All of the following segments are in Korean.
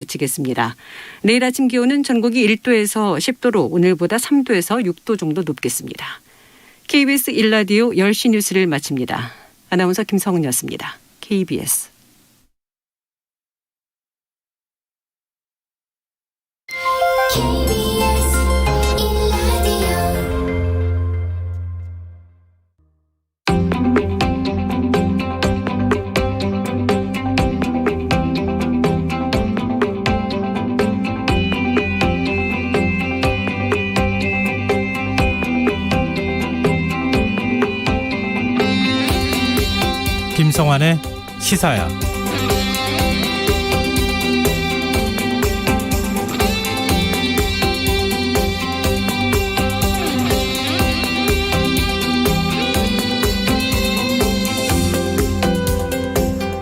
마치겠습니다. 내일 아침 기온은 전국이 1도에서 10도로 오늘보다 3도에서 6도 정도 높겠습니다. KBS 1라디오 10시 뉴스를 마칩니다. 아나운서 김성은이었습니다. KBS. 김성환의 시사야.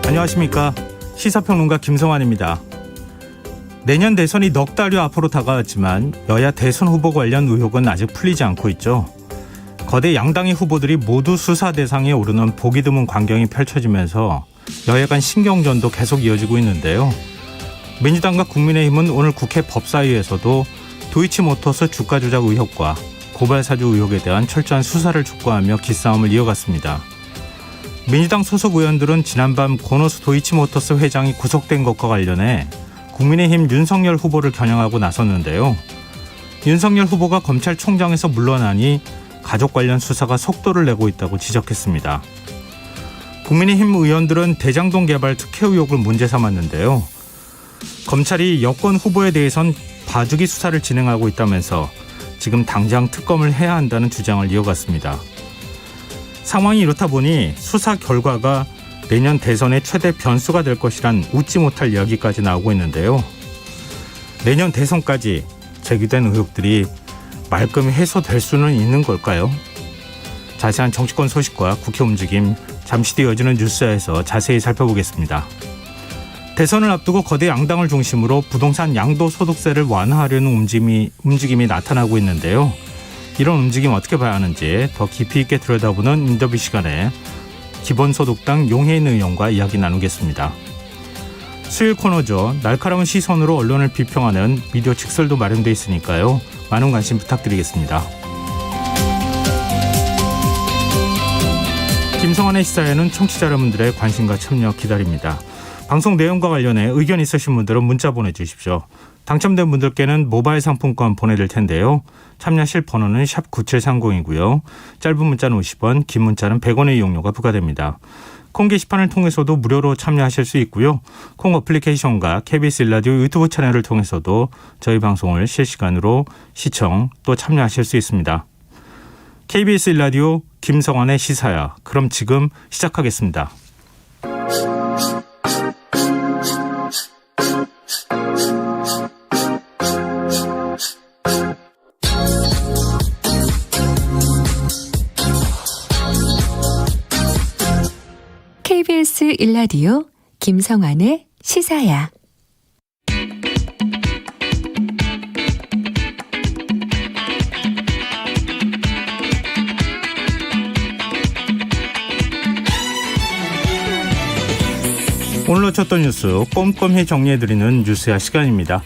안녕하십니까. 시사평론가 김성환입니다. 내년 대선이 넉 달여 앞으로 다가왔지만 여야 대선 후보 관련 의혹은 아직 풀리지 않고 있죠. 거대 양당의 후보들이 모두 수사 대상에 오르는 보기 드문 광경이 펼쳐지면서 여야 간 신경전도 계속 이어지고 있는데요. 민주당과 국민의힘은 오늘 국회 법사위에서도 도이치모터스 주가 조작 의혹과 고발사주 의혹에 대한 철저한 수사를 촉구하며 기싸움을 이어갔습니다. 민주당 소속 의원들은 지난밤 고노스 도이치모터스 회장이 구속된 것과 관련해 국민의힘 윤석열 후보를 겨냥하고 나섰는데요. 윤석열 후보가 검찰총장에서 물러나니 가족 관련 수사가 속도를 내고 있다고 지적했습니다. 국민의힘 의원들은 대장동 개발 특혜 의혹을 문제 삼았는데요. 검찰이 여권 후보에 대해선 봐주기 수사를 진행하고 있다면서 지금 당장 특검을 해야 한다는 주장을 이어갔습니다. 상황이 이렇다 보니 수사 결과가 내년 대선의 최대 변수가 될 것이란 웃지 못할 이야기까지 나오고 있는데요. 내년 대선까지 제기된 의혹들이 말끔히 해소될 수는 있는 걸까요? 자세한 정치권 소식과 국회 움직임, 잠시 뒤 이어지는 뉴스에서 자세히 살펴보겠습니다. 대선을 앞두고 거대 양당을 중심으로 부동산 양도소득세를 완화하려는 움직임이 나타나고 있는데요. 이런 움직임 어떻게 봐야 하는지 더 깊이 있게 들여다보는 인터뷰 시간에 기본소득당 용해인 의원과 이야기 나누겠습니다. 수요일 코너죠. 날카로운 시선으로 언론을 비평하는 미디어 직설도 마련되어 있으니까요. 많은 관심 부탁드리겠습니다. 김성환의 시사에는 청취자 여러분들의 관심과 참여 기다립니다. 방송 내용과 관련해 의견 있으신 분들은 문자 보내주십시오. 당첨된 분들께는 모바일 상품권 보내드릴 텐데요. 참여하실 번호는 샵 9730이고요. 짧은 문자는 50원, 긴 문자는 100원의 이용료가 부과됩니다. 콩 게시판을 통해서도 무료로 참여하실 수 있고요. 콩 어플리케이션과 KBS 1라디오 유튜브 채널을 통해서도 저희 방송을 실시간으로 시청 또 참여하실 수 있습니다. KBS 1라디오 김성환의 시사야. 그럼 지금 시작하겠습니다. KBS 1라디오 김성환의 시사야. 오늘 놓쳤던 뉴스 꼼꼼히 정리해드리는 뉴스야 시간입니다.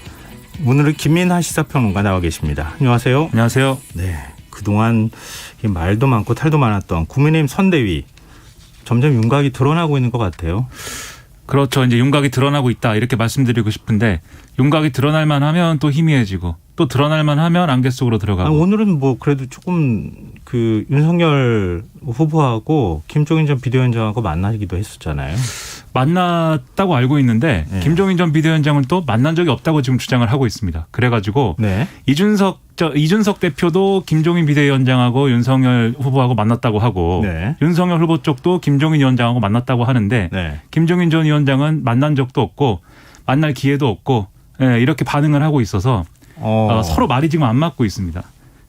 오늘은 김민하 시사평론가 나와 계십니다. 안녕하세요. 안녕하세요. 네, 그동안 말도 많고 탈도 많았던 국민의힘 선대위 점점 윤곽이 드러나고 있는 것 같아요. 그렇죠. 이제 윤곽이 드러나고 있다 이렇게 말씀드리고 싶은데 윤곽이 드러날만 하면 또 희미해지고 또 드러날만 하면 안개 속으로 들어가고. 오늘은 뭐 그래도 조금 그 윤석열 후보하고 김종인 전 비대위원장하고 만나기도 했었잖아요. 만났다고 알고 있는데 네. 김종인 전 비대위원장은 또 만난 적이 없다고 지금 주장을 하고 있습니다. 그래가지고 네. 이준석 대표도 김종인 비대위원장하고 윤석열 후보하고 만났다고 하고 네. 윤석열 후보 쪽도 김종인 위원장하고 만났다고 하는데 네. 김종인 전 위원장은 만난 적도 없고 만날 기회도 없고 이렇게 반응을 하고 있어서 서로 말이 지금 안 맞고 있습니다.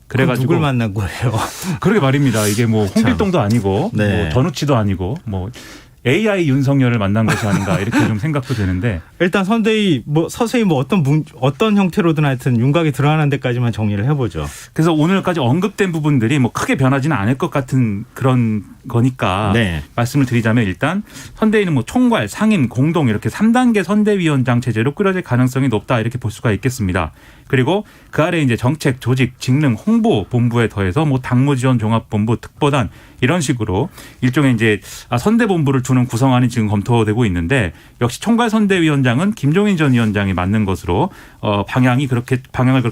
그래가지고 누굴 만난 거예요? 그러게 말입니다. 이게 뭐 홍길동도 아니고 네. 뭐 전우치도 아니고 뭐 AI 윤석열을 만난 것이 아닌가 이렇게 좀 생각도 되는데 일단 선대위 서서히 어떤 형태로든 하여튼 윤곽이 드러나는 데까지만 정리를 해보죠. 그래서 오늘까지 언급된 부분들이 크게 변하지는 않을 것 같은 그런 거니까 네. 말씀을 드리자면 일단 선대위는 총괄, 상임, 공동 이렇게 3단계 선대위원장 체제로 꾸려질 가능성이 높다 이렇게 볼 수가 있겠습니다. 그리고 그 아래 이제 정책, 조직, 직능, 홍보 본부에 더해서 당무지원 종합본부, 특보단 이런 식으로 일종의 이제 선대본부를 두는 구성안이 지금 검토되고 있는데 역시 총괄 선대위원장은 김종인 전 위원장이 맡는 것으로 방향을 그렇게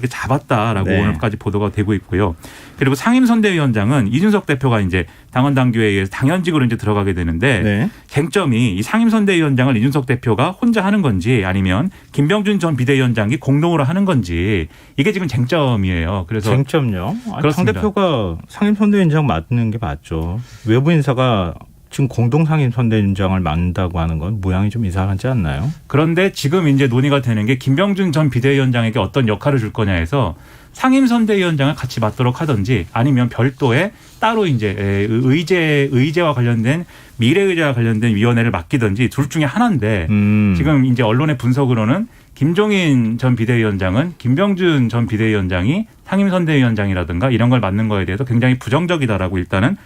잡았다라고 네. 오늘까지 보도가 되고 있고요. 그리고 상임 선대위원장은 이준석 대표가 이제 당원 당규에 의해서 당연직으로 이제 들어가게 되는데 네. 쟁점이 이 상임 선대위원장을 이준석 대표가 혼자 하는 건지 아니면 김병준 전 비대위원장이 공동으로 하는 건지 이게 지금 쟁점이에요. 그래서 쟁점요? 당 그렇습니다. 대표가 상임 선대위원장 맡는 게 맞죠. 외부 인사가 지금 공동 상임 선대위원장을 맡는다고 하는 건 모양이 좀 이상하지 않나요? 그런데 지금 이제 논의가 되는 게 김병준 전 비대위원장에게 어떤 역할을 줄 거냐 해서 상임 선대위원장을 같이 맡도록 하든지 아니면 별도의 따로 이제 의제와 관련된 미래의제와 관련된 위원회를 맡기든지 둘 중에 하나인데 지금 이제 언론의 분석으로는 김종인 전 비대위원장은 김병준 전 비대위원장이 상임 선대위원장이라든가 이런 걸 맡는 거에 대해서 굉장히 부정적이다라고 일단은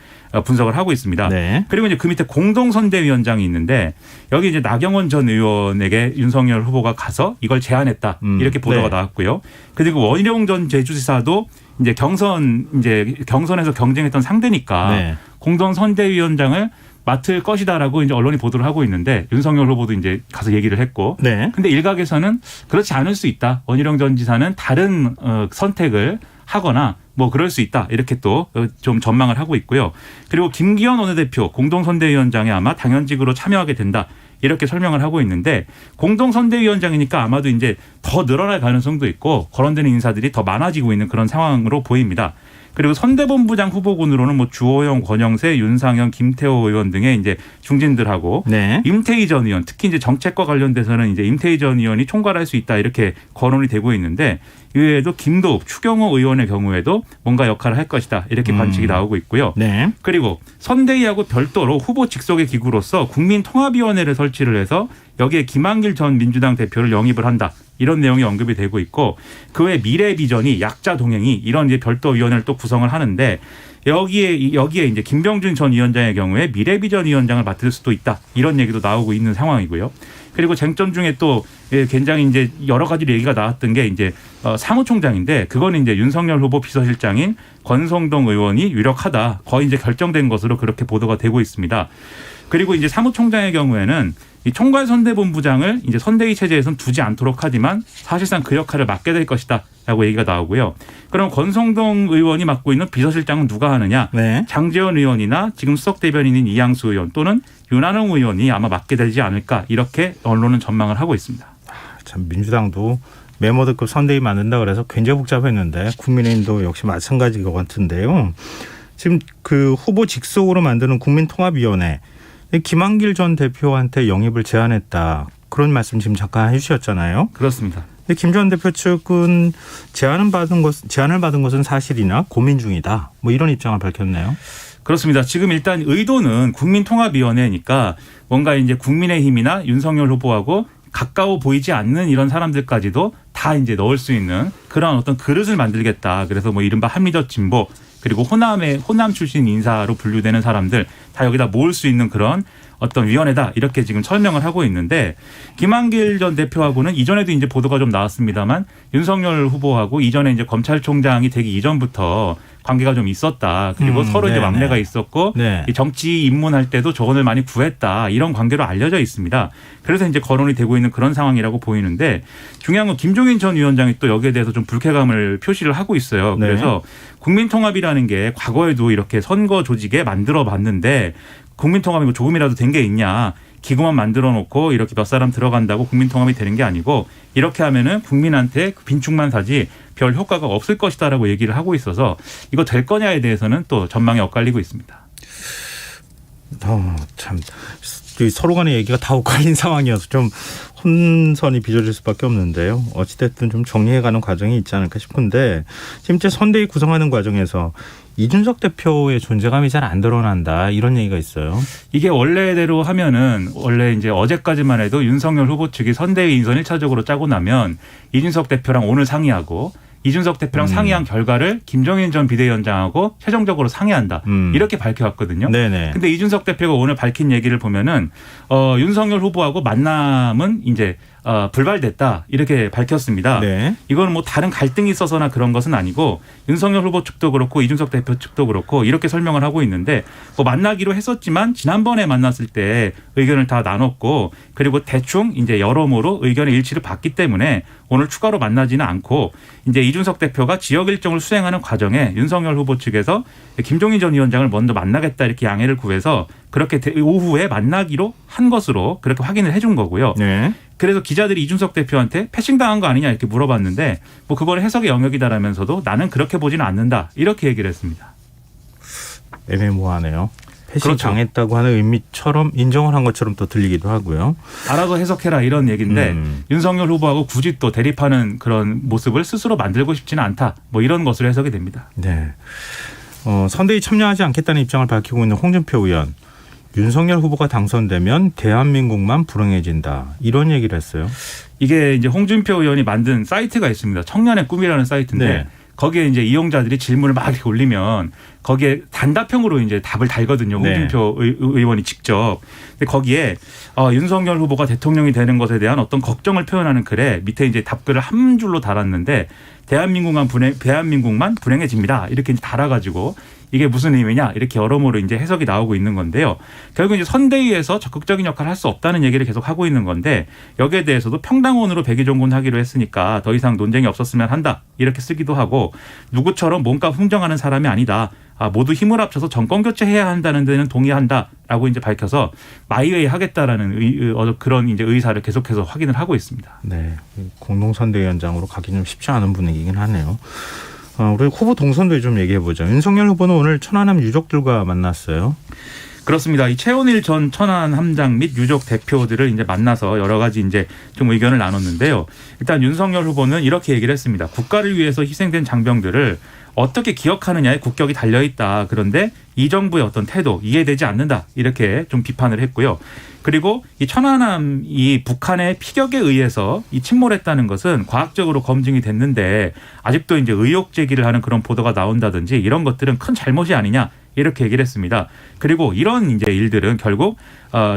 분석을 하고 있습니다. 네. 그리고 이제 그 밑에 공동선대위원장이 있는데 여기 이제 나경원 전 의원에게 윤석열 후보가 가서 이걸 제안했다 이렇게 보도가 네. 나왔고요. 그리고 원희룡 전 제주지사도 이제 경선에서 경쟁했던 상대니까 네. 공동선대위원장을 맡을 것이다라고 이제 언론이 보도를 하고 있는데 윤석열 후보도 이제 가서 얘기를 했고, 네. 근데 일각에서는 그렇지 않을 수 있다. 원희룡 전 지사는 다른 선택을 하거나 그럴 수 있다. 이렇게 또 좀 전망을 하고 있고요. 그리고 김기현 원내대표 공동선대위원장에 아마 당연직으로 참여하게 된다. 이렇게 설명을 하고 있는데 공동선대위원장이니까 아마도 이제 더 늘어날 가능성도 있고 거론되는 인사들이 더 많아지고 있는 그런 상황으로 보입니다. 그리고 선대본부장 후보군으로는 주호영, 권영세, 윤상현, 김태호 의원 등의 이제 중진들하고 네. 임태희 전 의원, 특히 이제 정책과 관련돼서는 이제 임태희 전 의원이 총괄할 수 있다 이렇게 거론이 되고 있는데 이외에도 김도읍, 추경호 의원의 경우에도 뭔가 역할을 할 것이다 이렇게 관측이 나오고 있고요. 네. 그리고 선대위하고 별도로 후보 직속의 기구로서 국민통합위원회를 설치를 해서 여기에 김한길 전 민주당 대표를 영입을 한다. 이런 내용이 언급이 되고 있고 그 외 미래비전이 약자 동행이 이런 이제 별도 위원회를 또 구성을 하는데 여기에 이제 김병준 전 위원장의 경우에 미래비전 위원장을 맡을 수도 있다. 이런 얘기도 나오고 있는 상황이고요. 그리고 쟁점 중에 또 굉장히 이제 여러 가지 얘기가 나왔던 게 이제 사무총장인데 그거는 이제 윤석열 후보 비서실장인 권성동 의원이 유력하다. 거의 이제 결정된 것으로 그렇게 보도가 되고 있습니다. 그리고 이제 사무총장의 경우에는 이 총괄 선대본부장을 이제 선대위 체제에서는 두지 않도록 하지만 사실상 그 역할을 맡게 될 것이다라고 얘기가 나오고요. 그럼 권성동 의원이 맡고 있는 비서실장은 누가 하느냐? 네. 장제원 의원이나 지금 수석 대변인인 이양수 의원 또는 윤한홍 의원이 아마 맡게 되지 않을까 이렇게 언론은 전망을 하고 있습니다. 참 민주당도 메모드급 선대위 만든다 그래서 굉장히 복잡했는데 국민의힘도 역시 마찬가지인 것 같은데요. 지금 그 후보 직속으로 만드는 국민통합위원회 김한길 전 대표한테 영입을 제안했다. 그런 말씀 지금 잠깐 해주셨잖아요. 그렇습니다. 근데 김 전 대표 측은 제안을 받은 것은 사실이나 고민 중이다. 이런 입장을 밝혔네요. 그렇습니다. 지금 일단 의도는 국민통합위원회니까 뭔가 이제 국민의힘이나 윤석열 후보하고 가까워 보이지 않는 이런 사람들까지도 다 이제 넣을 수 있는 그런 어떤 그릇을 만들겠다. 그래서 이른바 합리적 진보 그리고 호남 출신 인사로 분류되는 사람들 다 여기다 모을 수 있는 그런 어떤 위원회다 이렇게 지금 설명을 하고 있는데 김한길 전 대표하고는 이전에도 이제 보도가 좀 나왔습니다만 윤석열 후보하고 이전에 이제 검찰총장이 되기 이전부터 관계가 좀 있었다. 그리고 서로 이제 왕래가 있었고 네. 정치 입문할 때도 조언을 많이 구했다. 이런 관계로 알려져 있습니다. 그래서 이제 거론이 되고 있는 그런 상황이라고 보이는데 중요한 건 김종인 전 위원장이 또 여기에 대해서 좀 불쾌감을 표시를 하고 있어요. 그래서 국민통합이라는 게 과거에도 이렇게 선거 조직에 만들어 봤는데 국민통합이 조금이라도 된 게 있냐. 기구만 만들어 놓고 이렇게 몇 사람 들어간다고 국민통합이 되는 게 아니고 이렇게 하면은 국민한테 빈축만 사지 별 효과가 없을 것이다라고 얘기를 하고 있어서 이거 될 거냐에 대해서는 또 전망이 엇갈리고 있습니다. 참 서로 간의 얘기가 다 엇갈린 상황이어서 좀 혼선이 빚어질 수밖에 없는데요. 어찌됐든 좀 정리해가는 과정이 있지 않을까 싶은데 지금 이제 선대위 구성하는 과정에서 이준석 대표의 존재감이 잘 안 드러난다 이런 얘기가 있어요. 이게 원래대로 하면은 원래 이제 어제까지만 해도 윤석열 후보 측이 선대위 인선 1차적으로 짜고 나면 이준석 대표랑 오늘 상의하고 이준석 대표랑 상의한 결과를 김종인 전 비대위원장하고 최종적으로 상의한다. 이렇게 밝혀왔거든요. 네네. 근데 이준석 대표가 오늘 밝힌 얘기를 보면은 윤석열 후보하고 만남은 이제 불발됐다 이렇게 밝혔습니다. 네. 이거는 뭐 다른 갈등이 있어서나 그런 것은 아니고 윤석열 후보 측도 그렇고 이준석 대표 측도 그렇고 이렇게 설명을 하고 있는데 뭐 만나기로 했었지만 지난번에 만났을 때 의견을 다 나눴고 그리고 대충 이제 여러모로 의견의 일치를 봤기 때문에 오늘 추가로 만나지는 않고 이제 이준석 대표가 지역 일정을 수행하는 과정에 윤석열 후보 측에서 김종인 전 위원장을 먼저 만나겠다 이렇게 양해를 구해서 그렇게 오후에 만나기로 한 것으로 그렇게 확인을 해준 거고요. 네. 그래서 기자들이 이준석 대표한테 패싱당한 거 아니냐 이렇게 물어봤는데 뭐 그걸 해석의 영역이다라면서도 나는 그렇게 보지는 않는다 이렇게 얘기를 했습니다. 애매모호하네요. 패싱 그렇죠. 당했다고 하는 의미처럼 인정을 한 것처럼 또 들리기도 하고요. 알아서 해석해라 이런 얘기인데 윤석열 후보하고 굳이 또 대립하는 그런 모습을 스스로 만들고 싶지는 않다. 뭐 이런 것으로 해석이 됩니다. 네. 선대위 참여하지 않겠다는 입장을 밝히고 있는 홍준표 의원. 윤석열 후보가 당선되면 대한민국만 불행해진다. 이런 얘기를 했어요. 이게 이제 홍준표 의원이 만든 사이트가 있습니다. 청년의 꿈이라는 사이트인데 네. 거기에 이제 이용자들이 질문을 막 이렇게 올리면 거기에 단답형으로 이제 답을 달거든요. 홍준표 의원이 직접. 근데 거기에 윤석열 후보가 대통령이 되는 것에 대한 어떤 걱정을 표현하는 글에 밑에 이제 답글을 한 줄로 달았는데 대한민국만 불행해집니다. 이렇게 이제 달아가지고 이게 무슨 의미냐 이렇게 여러모로 이제 해석이 나오고 있는 건데요. 결국 이제 선대위에서 적극적인 역할을 할 수 없다는 얘기를 계속 하고 있는 건데 여기에 대해서도 평당원으로 백의종군하기로 했으니까 더 이상 논쟁이 없었으면 한다 이렇게 쓰기도 하고 누구처럼 몸값 흥정하는 사람이 아니다. 모두 힘을 합쳐서 정권 교체해야 한다는 데는 동의한다라고 이제 밝혀서 마이웨이 하겠다라는 그런 이제 의사를 계속해서 확인을 하고 있습니다. 네, 공동선대위원장으로 가기 좀 쉽지 않은 분위기긴 하네요. 우리 후보 동선도 좀 얘기해 보죠. 윤석열 후보는 오늘 천안함 유족들과 만났어요. 그렇습니다. 이 최원일 전 천안 함장 및 유족 대표들을 이제 만나서 여러 가지 이제 좀 의견을 나눴는데요. 일단 윤석열 후보는 이렇게 얘기를 했습니다. 국가를 위해서 희생된 장병들을 어떻게 기억하느냐에 국격이 달려 있다. 그런데 이 정부의 어떤 태도 이해되지 않는다. 이렇게 좀 비판을 했고요. 그리고 이 천안함이 북한의 피격에 의해서 이 침몰했다는 것은 과학적으로 검증이 됐는데 아직도 이제 의혹 제기를 하는 그런 보도가 나온다든지 이런 것들은 큰 잘못이 아니냐. 이렇게 얘기를 했습니다. 그리고 이런 이제 일들은 결국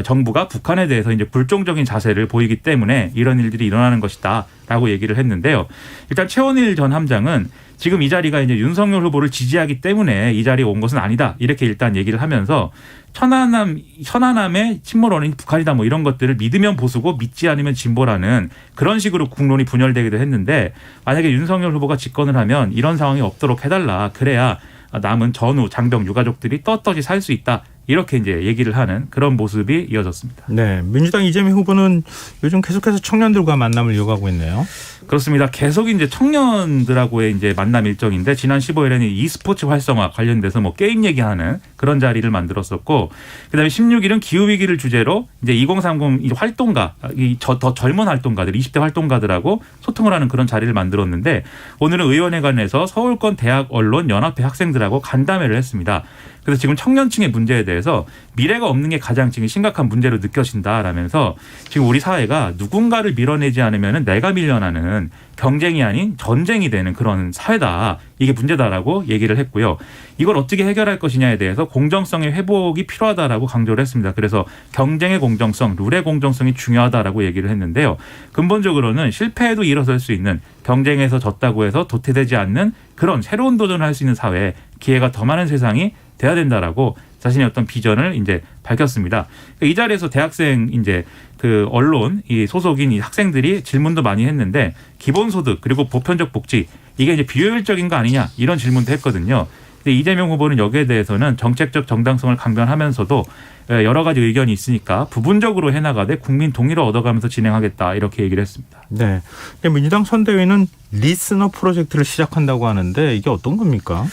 정부가 북한에 대해서 이제 불종적인 자세를 보이기 때문에 이런 일들이 일어나는 것이다라고 얘기를 했는데요. 일단 최원일 전 함장은 지금 이 자리가 이제 윤석열 후보를 지지하기 때문에 이 자리에 온 것은 아니다. 이렇게 일단 얘기를 하면서 천안함의 침몰 원인이 북한이다 뭐 이런 것들을 믿으면 보수고 믿지 않으면 진보라는 그런 식으로 국론이 분열되기도 했는데 만약에 윤석열 후보가 집권을 하면 이런 상황이 없도록 해달라. 그래야 남은 전후 장병 유가족들이 떳떳이 살 수 있다. 이렇게 이제 얘기를 하는 그런 모습이 이어졌습니다. 네, 민주당 이재명 후보는 요즘 계속해서 청년들과 만남을 이어가고 있네요. 그렇습니다. 계속 이제 청년들하고의 이제 만남 일정인데 지난 15일에는 e스포츠 활성화 관련돼서 뭐 게임 얘기하는 그런 자리를 만들었었고 그다음에 16일은 기후 위기를 주제로 이제 2030 활동가, 더 젊은 활동가들, 20대 활동가들하고 소통을 하는 그런 자리를 만들었는데 오늘은 의원회관에서 서울권 대학 언론 연합회 학생들하고 간담회를 했습니다. 그래서 지금 청년층의 문제에 대해서 미래가 없는 게 가장 지금 심각한 문제로 느껴진다라면서 지금 우리 사회가 누군가를 밀어내지 않으면 내가 밀려나는 경쟁이 아닌 전쟁이 되는 그런 사회다. 이게 문제다라고 얘기를 했고요. 이걸 어떻게 해결할 것이냐에 대해서 공정성의 회복이 필요하다라고 강조를 했습니다. 그래서 경쟁의 공정성, 룰의 공정성이 중요하다라고 얘기를 했는데요. 근본적으로는 실패에도 일어설 수 있는 경쟁에서 졌다고 해서 도태되지 않는 그런 새로운 도전을 할 수 있는 사회, 기회가 더 많은 세상이 돼야 된다라고 자신의 어떤 비전을 이제 밝혔습니다. 이 자리에서 대학생 이제 그 언론 이 소속인 이 학생들이 질문도 많이 했는데 기본소득 그리고 보편적 복지 이게 이제 비효율적인 거 아니냐 이런 질문도 했거든요. 근데 이재명 후보는 여기에 대해서는 정책적 정당성을 강변하면서도 여러 가지 의견이 있으니까 부분적으로 해나가되 국민 동의를 얻어가면서 진행하겠다 이렇게 얘기를 했습니다. 네, 민주당 선대위는 리스너 프로젝트를 시작한다고 하는데 이게 어떤 겁니까?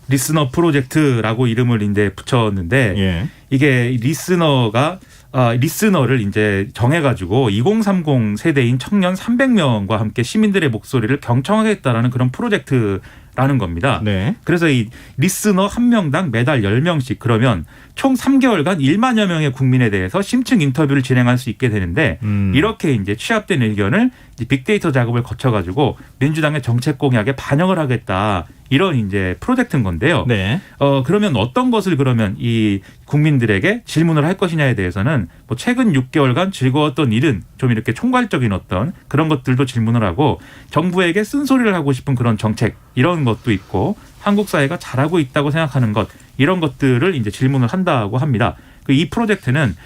리스너 프로젝트라고 이름을 이제 붙였는데 예. 이게 리스너가 리스너를 이제 정해가지고 2030 세대인 청년 300명과 함께 시민들의 목소리를 경청하겠다라는 그런 프로젝트라는 겁니다. 네. 그래서 이 리스너 한 명당 매달 10명씩 그러면 총 3개월간 1만여 명의 국민에 대해서 심층 인터뷰를 진행할 수 있게 되는데 이렇게 이제 취합된 의견을 이제 빅데이터 작업을 거쳐가지고 민주당의 정책 공약에 반영을 하겠다. 이런 이제 프로젝트인 건데요. 네. 그러면 어떤 것을 그러면 이 국민들에게 질문을 할 것이냐에 대해서는 뭐 최근 6개월간 즐거웠던 일은 좀 이렇게 총괄적인 어떤 그런 것들도 질문을 하고 정부에게 쓴소리를 하고 싶은 그런 정책 이런 것도 있고 한국 사회가 잘하고 있다고 생각하는 것 이런 것들을 이제 질문을 한다고 합니다. 이 프로젝트는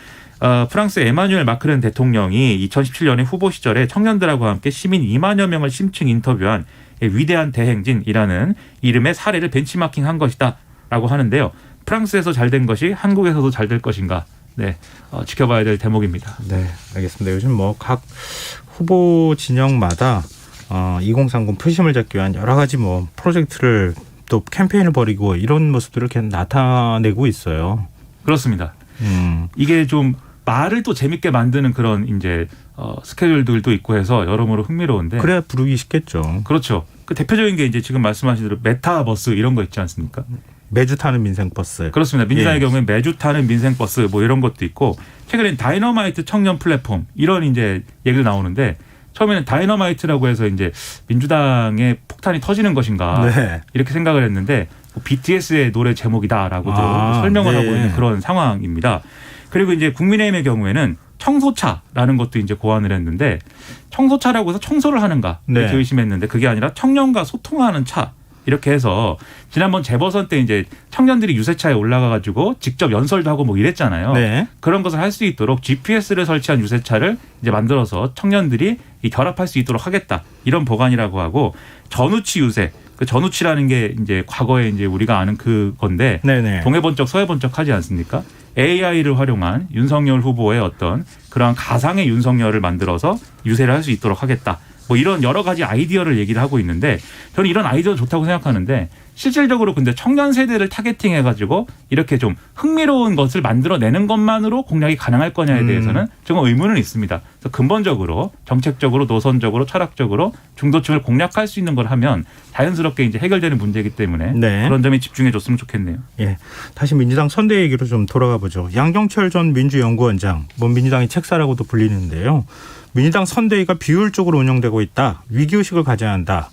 프랑스 에마뉴엘 마크른 대통령이 2017년에 후보 시절에 청년들하고 함께 시민 2만여 명을 심층 인터뷰한 위대한 대행진이라는 이름의 사례를 벤치마킹한 것이다라고 하는데요. 프랑스에서 잘 된 것이 한국에서도 잘 될 것인가? 네, 지켜봐야 될 대목입니다. 네, 알겠습니다. 요즘 뭐 각 후보 진영마다 2030 표심을 잡기 위한 여러 가지 뭐 프로젝트를 또 캠페인을 벌이고 이런 모습들을 계속 나타내고 있어요. 그렇습니다. 이게 좀 말을 또 재밌게 만드는 그런 이제 스케줄들도 있고 해서 여러모로 흥미로운데. 그래야 부르기 쉽겠죠. 그렇죠. 그 대표적인 게 이제 지금 말씀하신 대로 메타버스 이런 거 있지 않습니까? 매주 타는 민생버스. 그렇습니다. 민주당의 경우에 매주 타는 민생버스 뭐 이런 것도 있고 최근엔 다이너마이트 청년 플랫폼 이런 이제 얘기도 나오는데 처음에는 다이너마이트라고 해서 이제 민주당의 폭탄이 터지는 것인가 네. 이렇게 생각을 했는데 BTS의 노래 제목이다라고도 설명을 하고 있는 그런 상황입니다. 그리고 이제 국민의힘의 경우에는 청소차라는 것도 이제 고안을 했는데 청소차라고 해서 청소를 하는가 이렇게 의심했는데 그게 아니라 청년과 소통하는 차 이렇게 해서 지난번 재보선 때 이제 청년들이 유세차에 올라가가지고 직접 연설도 하고 뭐 이랬잖아요. 네. 그런 것을 할 수 있도록 GPS를 설치한 유세차를 이제 만들어서 청년들이 결합할 수 있도록 하겠다 이런 보관이라고 하고 전우치 유세. 그 전우치라는 게 이제 과거에 이제 우리가 아는 그 건데 네네. 동해번쩍 서해번쩍하지 않습니까? AI를 활용한 윤석열 후보의 어떤 그러한 가상의 윤석열을 만들어서 유세를 할 수 있도록 하겠다. 뭐 이런 여러 가지 아이디어를 얘기를 하고 있는데 저는 이런 아이디어 좋다고 생각하는데 실질적으로 근데 청년 세대를 타겟팅해가지고 이렇게 좀 흥미로운 것을 만들어내는 것만으로 공략이 가능할 거냐에 대해서는 정말 의문은 있습니다. 그래서 근본적으로 정책적으로 노선적으로 철학적으로 중도층을 공략할 수 있는 걸 하면 자연스럽게 이제 해결되는 문제이기 때문에 네. 그런 점에 집중해 줬으면 좋겠네요. 예, 다시 민주당 선대 얘기로 좀 돌아가 보죠. 양정철 전 민주연구원장, 뭐 민주당의 책사라고도 불리는데요. 민주당 선대위가 비효율적으로 운영되고 있다. 위기의식을 가져야 한다.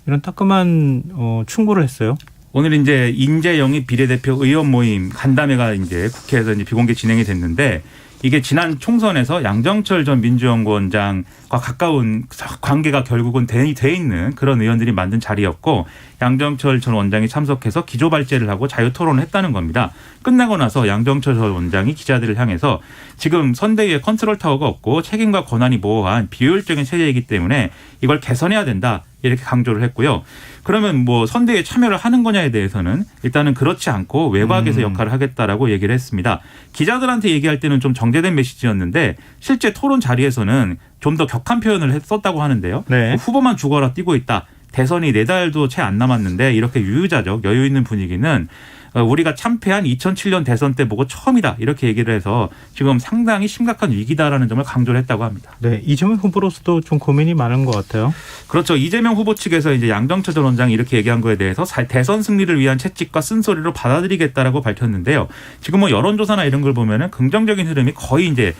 이런 따끔한 충고를 했어요. 오늘 이제 인재영입 비례대표 의원 모임 간담회가 이제 국회에서 이제 비공개 진행이 됐는데 이게 지난 총선에서 양정철 전 민주연구원장과 가까운 관계가 결국은 돼 있는 그런 의원들이 만든 자리였고 양정철 전 원장이 참석해서 기조 발제를 하고 자유 토론을 했다는 겁니다. 끝나고 나서 양정철 전 원장이 기자들을 향해서 지금 선대위에 컨트롤 타워가 없고 책임과 권한이 모호한 비효율적인 체제이기 때문에 이걸 개선해야 된다. 이렇게 강조를 했고요. 그러면 뭐 선대위에 참여를 하는 거냐에 대해서는 일단은 그렇지 않고 외곽에서 역할을 하겠다라고 얘기를 했습니다. 기자들한테 얘기할 때는 좀 정제된 메시지였는데 실제 토론 자리에서는 좀 더 격한 표현을 썼다고 하는데요. 네. 후보만 죽어라 뛰고 있다. 대선이 4달도 채 안 남았는데 이렇게 유유자적 여유 있는 분위기는 우리가 참패한 2007년 대선 때 보고 처음이다. 이렇게 얘기를 해서 지금 상당히 심각한 위기다라는 점을 강조를 했다고 합니다. 네, 이재명 후보로서도 좀 고민이 많은 것 같아요. 그렇죠. 이재명 후보 측에서 이제 양정철 전 원장이 이렇게 얘기한 거에 대해서 대선 승리를 위한 채찍과 쓴소리로 받아들이겠다라고 밝혔는데요. 지금 뭐 여론조사나 이런 걸 보면은 긍정적인 흐름이 거의 이제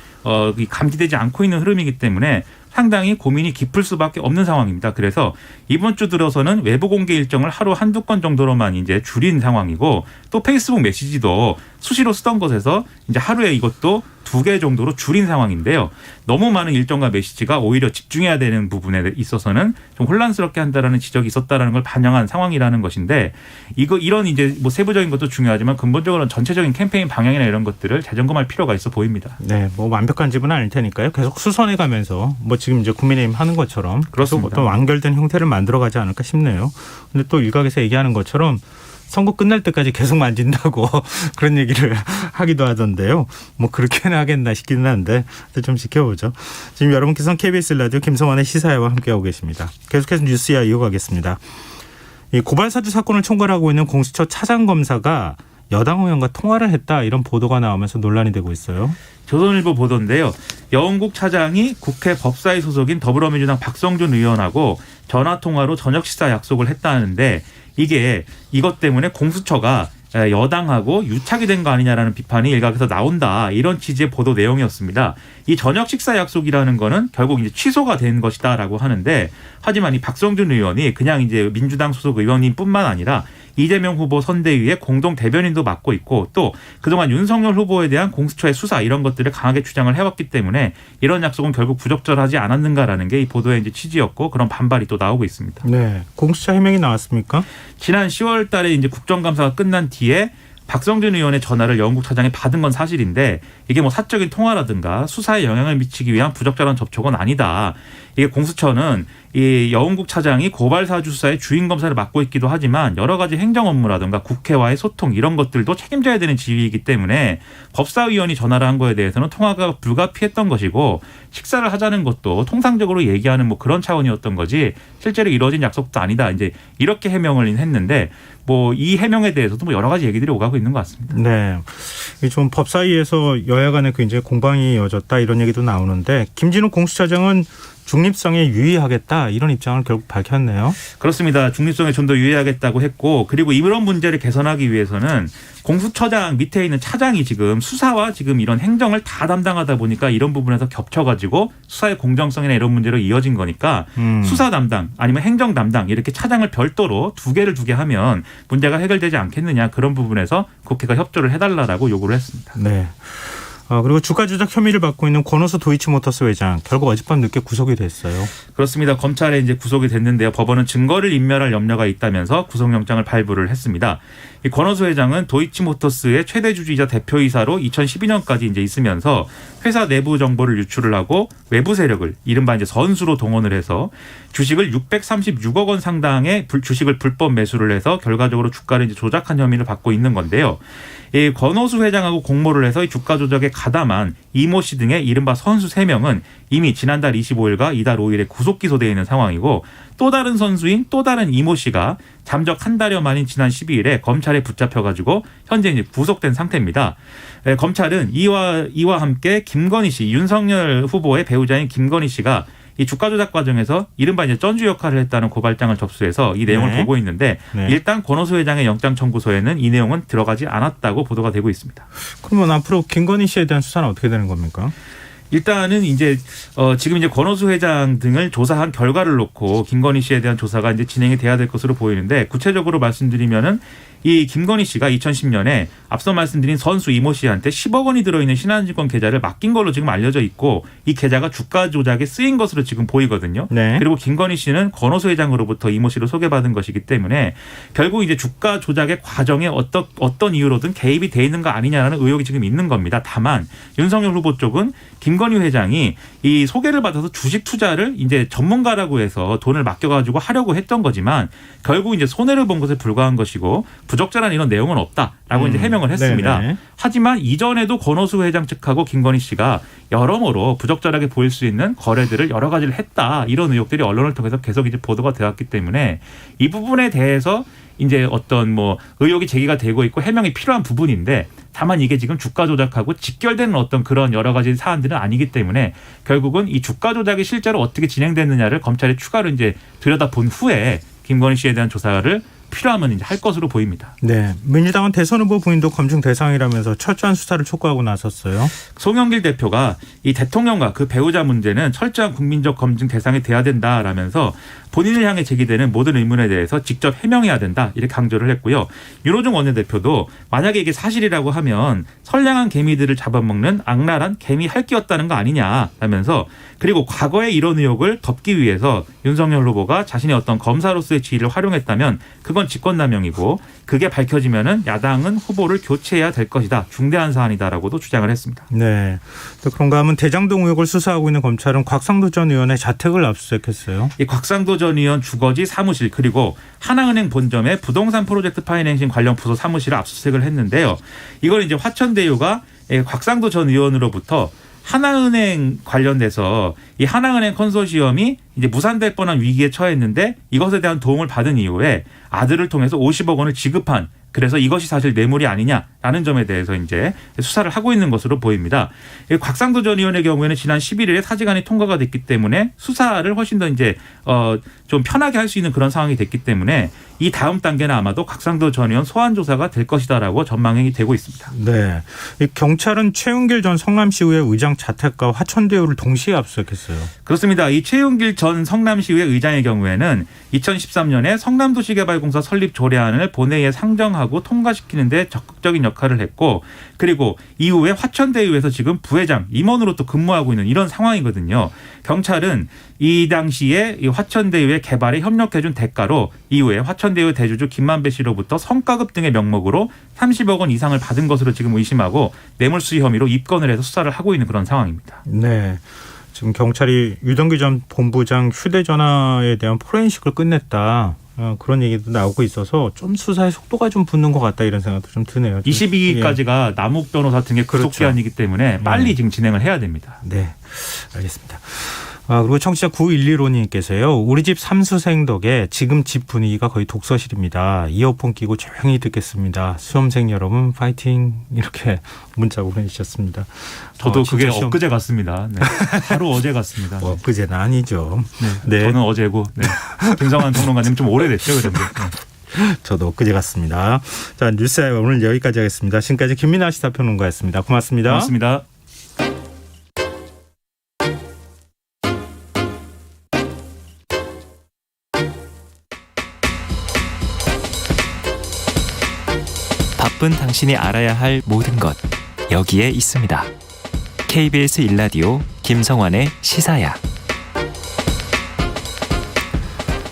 감지되지 않고 있는 흐름이기 때문에 상당히 고민이 깊을 수밖에 없는 상황입니다. 그래서 이번 주 들어서는 외부 공개 일정을 하루 한두 건 정도로만 이제 줄인 상황이고 또 페이스북 메시지도 수시로 쓰던 것에서 이제 하루에 이것도 2개 정도로 줄인 상황인데요. 너무 많은 일정과 메시지가 오히려 집중해야 되는 부분에 있어서는 좀 혼란스럽게 한다라는 지적이 있었다라는 걸 반영한 상황이라는 것인데 이런 이제 뭐 세부적인 것도 중요하지만 근본적으로는 전체적인 캠페인 방향이나 이런 것들을 재점검할 필요가 있어 보입니다. 네, 뭐 완벽한 집은 아닐 테니까요. 계속 수선해 가면서 뭐 지금 이제 국민의힘 하는 것처럼 계속 어떤 완결된 형태를 만들어가지 않을까 싶네요. 근데 또 일각에서 얘기하는 것처럼 선거 끝날 때까지 계속 만진다고 그런 얘기를 하기도 하던데요. 뭐 그렇게는 하겠나 싶기는 한데 좀 지켜보죠. 지금 여러분께서는 KBS 라디오 김성환의 시사회와 함께하고 계십니다. 계속해서 뉴스야 이어가겠습니다. 이 고발사주 사건을 총괄하고 있는 공수처 차장검사가 여당 의원과 통화를 했다 이런 보도가 나오면서 논란이 되고 있어요. 조선일보 보도인데요. 여운국 차장이 국회 법사위 소속인 더불어민주당 박성준 의원하고 전화통화로 저녁 식사 약속을 했다는데 이것 때문에 공수처가 여당하고 유착이 된 거 아니냐라는 비판이 일각에서 나온다. 이런 취지의 보도 내용이었습니다. 이 저녁 식사 약속이라는 거는 결국 이제 취소가 된 것이다라고 하는데 하지만 이 박성준 의원이 그냥 이제 민주당 소속 의원인 뿐만 아니라 이재명 후보 선대위의 공동 대변인도 맡고 있고 또 그동안 윤석열 후보에 대한 공수처의 수사 이런 것들을 강하게 주장을 해왔기 때문에 이런 약속은 결국 부적절하지 않았는가라는 게 이 보도의 이제 취지였고 그런 반발이 또 나오고 있습니다. 네, 공수처 해명이 나왔습니까? 지난 10월 달에 이제 국정감사가 끝난 뒤에 박성준 의원의 전화를 여운국 차장이 받은 건 사실인데 이게 뭐 사적인 통화라든가 수사에 영향을 미치기 위한 부적절한 접촉은 아니다. 이게 공수처는 이 여운국 차장이 고발 사주 수사의 주인 검사를 맡고 있기도 하지만 여러 가지 행정 업무라든가 국회와의 소통 이런 것들도 책임져야 되는 지위이기 때문에 법사위원이 전화를 한 거에 대해서는 통화가 불가피했던 것이고 식사를 하자는 것도 통상적으로 얘기하는 뭐 그런 차원이었던 거지 실제로 이루어진 약속도 아니다. 이제 이렇게 해명을 했는데 뭐 이 해명에 대해서도 뭐 여러 가지 얘기들이 오가고 있는 것 같습니다. 네, 좀 법사위에서 여야 간에 굉장히 공방이 이어졌다 이런 얘기도 나오는데 김진욱 공수처장은 중립성에 유의하겠다 이런 입장을 결국 밝혔네요. 그렇습니다. 중립성에 좀 더 유의하겠다고 했고 그리고 이런 문제를 개선하기 위해서는 공수처장 밑에 있는 차장이 지금 수사와 지금 이런 행정을 다 담당하다 보니까 이런 부분에서 겹쳐가지고 수사의 공정성이나 이런 문제로 이어진 거니까 수사 담당 아니면 행정 담당 이렇게 차장을 별도로 두 개를 두게 하면 문제가 해결되지 않겠느냐 그런 부분에서 국회가 협조를 해달라고 요구를 했습니다. 네. 그리고 주가 조작 혐의를 받고 있는 권오수 도이치모터스 회장 결국 어젯밤 늦게 구속이 됐어요. 그렇습니다. 검찰에 이제 구속이 됐는데요. 법원은 증거를 인멸할 염려가 있다면서 구속영장을 발부를 했습니다. 이 권오수 회장은 도이치모터스의 최대 주주이자 대표이사로 2012년까지 이제 있으면서 회사 내부 정보를 유출을 하고 외부 세력을 이른바 이제 선수로 동원을 해서 주식을 636억 원 상당의 주식을 불법 매수를 해서 결과적으로 주가를 이제 조작한 혐의를 받고 있는 건데요. 이 권오수 회장하고 공모를 해서 이 주가 조작에 가담한 이모 씨 등의 이른바 선수 3명은 이미 지난달 25일과 이달 5일에 구속 기소되어 있는 상황이고 또 다른 선수인 또 다른 이모 씨가 잠적 한 달여 만인 지난 12일에 검찰에 붙잡혀가지고 현재 이제 구속된 상태입니다. 검찰은 이와 함께 김건희 씨, 윤석열 후보의 배우자인 김건희 씨가 이 주가 조작 과정에서 이른바 이제 전주 역할을 했다는 고발장을 접수해서 이 내용을 보고 있는데 일단 권오수 회장의 영장 청구서에는 이 내용은 들어가지 않았다고 보도가 되고 있습니다. 그러면 앞으로 김건희 씨에 대한 수사는 어떻게 되는 겁니까? 일단은 이제 지금 이제 권오수 회장 등을 조사한 결과를 놓고 김건희 씨에 대한 조사가 이제 진행이 돼야 될 것으로 보이는데 구체적으로 말씀드리면은 이 김건희 씨가 2010년에 앞서 말씀드린 선수 이모 씨한테 10억 원이 들어있는 신한증권 계좌를 맡긴 걸로 지금 알려져 있고 이 계좌가 주가 조작에 쓰인 것으로 지금 보이거든요. 네. 그리고 김건희 씨는 권오수 회장으로부터 이모 씨를 소개받은 것이기 때문에 결국 이제 주가 조작의 과정에 어떤 이유로든 개입이 돼 있는 거 아니냐라는 의혹이 지금 있는 겁니다. 다만 윤석열 후보 쪽은 김건희 회장이 이 소개를 받아서 주식 투자를 이제 전문가라고 해서 돈을 맡겨가지고 하려고 했던 거지만 결국 이제 손해를 본 것에 불과한 것이고 부적절한 이런 내용은 없다라고 이제 해명을 했습니다. 네네. 하지만 이전에도 권오수 회장 측하고 김건희 씨가 여러모로 부적절하게 보일 수 있는 거래들을 여러 가지를 했다 이런 의혹들이 언론을 통해서 계속 이제 보도가 되었기 때문에 이 부분에 대해서 이제 어떤 뭐 의혹이 제기가 되고 있고 해명이 필요한 부분인데 다만 이게 지금 주가 조작하고 직결되는 어떤 그런 여러 가지 사안들은 아니기 때문에 결국은 이 주가 조작이 실제로 어떻게 진행됐느냐를 검찰이 추가로 이제 들여다본 후에 김건희 씨에 대한 조사를 필요하면 이제 할 것으로 보입니다. 네, 민주당은 대선 후보 부인도 검증 대상이라면서 철저한 수사를 촉구하고 나섰어요. 송영길 대표가 이 대통령과 그 배우자 문제는 철저한 국민적 검증 대상이 돼야 된다라면서 본인을 향해 제기되는 모든 의문에 대해서 직접 해명해야 된다 이렇게 강조를 했고요. 윤호중 원내대표도 만약에 이게 사실이라고 하면 선량한 개미들을 잡아먹는 악랄한 개미 할기였다는 거 아니냐라면서 그리고 과거의 이런 의혹을 덮기 위해서 윤석열 후보가 자신의 어떤 검사로서의 지위를 활용했다면 그건 직권남용이고 그게 밝혀지면은 야당은 후보를 교체해야 될 것이다. 중대한 사안이다라고도 주장을 했습니다. 네. 또 그런가 하면 대장동 의혹을 수사하고 있는 검찰은 곽상도 전 의원의 자택을 압수수색했어요. 이 곽상도 전 의원 주거지 사무실 그리고 하나은행 본점의 부동산 프로젝트 파이낸싱 관련 부서 사무실을 압수수색을 했는데요. 이걸 이제 화천대유가 곽상도 전 의원으로부터 하나은행 관련돼서 이 하나은행 컨소시엄이 이제 무산될 뻔한 위기에 처했는데 이것에 대한 도움을 받은 이후에 아들을 통해서 50억 원을 지급한 그래서 이것이 사실 뇌물이 아니냐라는 점에 대해서 이제 수사를 하고 있는 것으로 보입니다. 곽상도 전 의원의 경우에는 지난 11일에 사직안이 통과가 됐기 때문에 수사를 훨씬 더 이제 좀 편하게 할 수 있는 그런 상황이 됐기 때문에 이 다음 단계는 아마도 곽상도 전 의원 소환 조사가 될 것이다라고 전망이 되고 있습니다. 네, 이 경찰은 최윤길 전 성남시의회 의장 자택과 화천대유를 동시에 압수했어요. 그렇습니다. 이 최윤길 전 성남시의회 의장의 경우에는 2013년에 성남도시개발공사 설립 조례안을 본회의에 상정하고 통과시키는 데 적극적인 역할을 했고 그리고 이후에 화천대유에서 지금 부회장 임원으로 또 근무하고 있는 이런 상황이거든요. 경찰은 이 당시에 이 화천대유의 개발에 협력해준 대가로 이후에 화천대유 대주주 김만배 씨로부터 성과급 등의 명목으로 30억 원 이상을 받은 것으로 지금 의심하고 뇌물수수 혐의로 입건을 해서 수사를 하고 있는 그런 상황입니다. 네. 지금 경찰이 유동규 전 본부장 휴대전화에 대한 포렌식을 끝냈다. 그런 얘기도 나오고 있어서 좀 수사의 속도가 좀 붙는 것 같다 이런 생각도 좀 드네요. 22일까지가 예. 남욱 변호사 등의 구속기한이기 때문에 빨리 지금 진행을 해야 됩니다. 네, 알겠습니다. 그리고 청취자 9115님께서요. 우리 집 삼수생 덕에 지금 집 분위기가 거의 독서실입니다. 이어폰 끼고 조용히 듣겠습니다. 수험생 여러분 파이팅 이렇게 문자 보내주셨습니다. 저도 그게 엊그제 같습니다. 네. 하루 어제 같습니다. 엊그제는 아니죠. 네. 저는 어제고 김성환 평론가님 좀 오래됐죠. 그런데. 저도 엊그제 같습니다. 자, 뉴스아이브 오늘 여기까지 하겠습니다. 지금까지 김민아 시사평론가였습니다. 고맙습니다. 고맙습니다. 바쁜 당신이 알아야 할 모든 것 여기에 있습니다. KBS 1라디오 김성환의 시사야.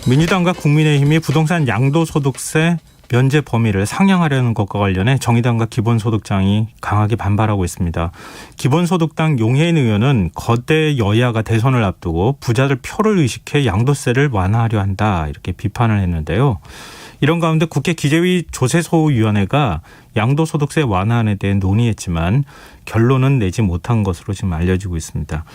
민주당과 국민의힘이 부동산 양도소득세 면제 범위를 상향하려는 것과 관련해 정의당과 기본소득당이 강하게 반발하고 있습니다. 기본소득당 용해인 의원은 거대 여야가 대선을 앞두고 부자들 표를 의식해 양도세를 완화하려 한다 이렇게 비판을 했는데요. 이런 가운데 국회 기재위 조세소위원회가 양도소득세 완화안에 대해 논의했지만 결론은 내지 못한 것으로 지금 알려지고 있습니다.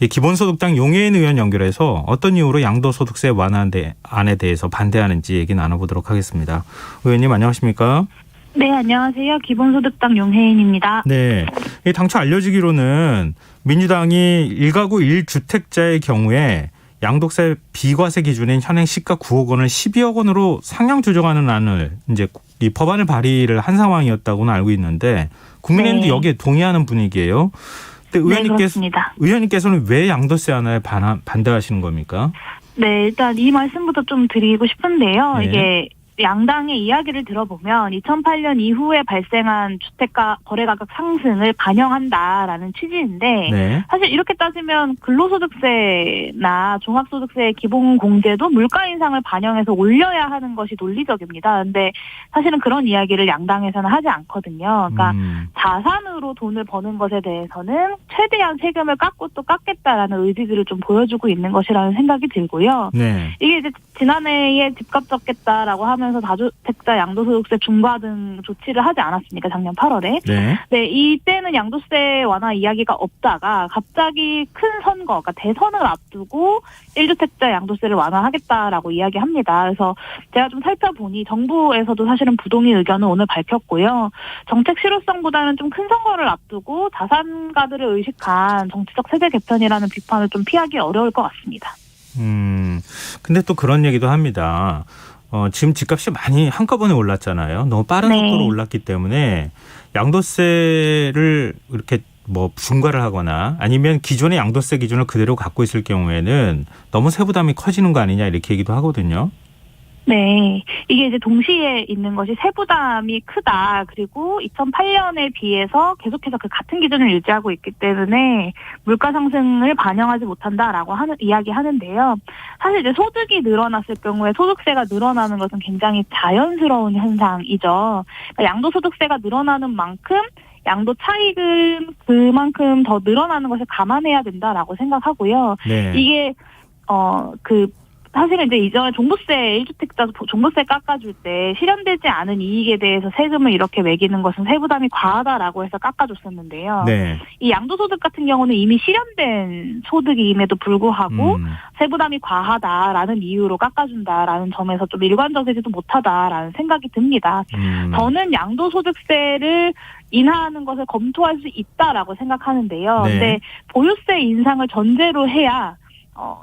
이 기본소득당 용해인 의원 연결해서 어떤 이유로 양도소득세 완화안에 대해서 반대하는지 얘기 나눠보도록 하겠습니다. 의원님 안녕하십니까? 네, 안녕하세요. 기본소득당 용혜인입니다. 네, 당초 알려지기로는 민주당이 1가구 1주택자의 경우에 양도세 비과세 기준인 현행 시가 9억 원을 12억 원으로 상향 조정하는 안을 이제 이 법안을 발의를 한 상황이었다고는 알고 있는데 국민의힘도 네. 여기에 동의하는 분위기예요. 근데 의원님께서는 왜 양도세 완화에 반대하시는 겁니까? 네, 일단 이 말씀부터 좀 드리고 싶은데요. 네. 이게 양당의 이야기를 들어보면 2008년 이후에 발생한 주택가 거래가격 상승을 반영한다라는 취지인데 네. 사실 이렇게 따지면 근로소득세나 종합소득세 기본공제도 물가 인상을 반영해서 올려야 하는 것이 논리적입니다. 그런데 사실은 그런 이야기를 양당에서는 하지 않거든요. 그러니까 자산으로 돈을 버는 것에 대해서는 최대한 세금을 깎고 또 깎겠다라는 의지들을 좀 보여주고 있는 것이라는 생각이 들고요. 네. 이게 이제 지난해에 집값 잡겠다라고 하면서 다주택자 양도소득세 중과 등 조치를 하지 않았습니까? 작년 8월에. 네. 네, 이때는 양도세 완화 이야기가 없다가 갑자기 큰 선거, 그러니까 대선을 앞두고 1주택자 양도세를 완화하겠다라고 이야기합니다. 그래서 제가 좀 살펴보니 정부에서도 사실은 부동의 의견을 오늘 밝혔고요. 정책 실효성보다는 좀 큰 선거를 앞두고 자산가들을 의식한 정치적 세대 개편이라는 비판을 좀 피하기 어려울 것 같습니다. 근데 또 그런 얘기도 합니다. 지금 집값이 많이 한꺼번에 올랐잖아요. 너무 빠른 네. 속도로 올랐기 때문에 양도세를 이렇게 뭐 중과를 하거나 아니면 기존의 양도세 기준을 그대로 갖고 있을 경우에는 너무 세부담이 커지는 거 아니냐 이렇게 얘기도 하거든요. 네. 이게 이제 동시에 있는 것이 세부담이 크다. 그리고 2008년에 비해서 계속해서 그 같은 기준을 유지하고 있기 때문에 물가 상승을 반영하지 못한다라고 이야기하는데요. 사실 이제 소득이 늘어났을 경우에 소득세가 늘어나는 것은 굉장히 자연스러운 현상이죠. 그러니까 양도소득세가 늘어나는 만큼 양도 차익은 그만큼 더 늘어나는 것을 감안해야 된다라고 생각하고요. 네. 이게 사실은 이제 이전에 종부세 1주택자 종부세 깎아줄 때 실현되지 않은 이익에 대해서 세금을 이렇게 매기는 것은 세부담이 과하다라고 해서 깎아줬었는데요. 네. 이 양도소득 같은 경우는 이미 실현된 소득임에도 불구하고 세부담이 과하다라는 이유로 깎아준다라는 점에서 좀 일관적이지도 못하다라는 생각이 듭니다. 저는 양도소득세를 인하하는 것을 검토할 수 있다라고 생각하는데요. 네. 근데 보유세 인상을 전제로 해야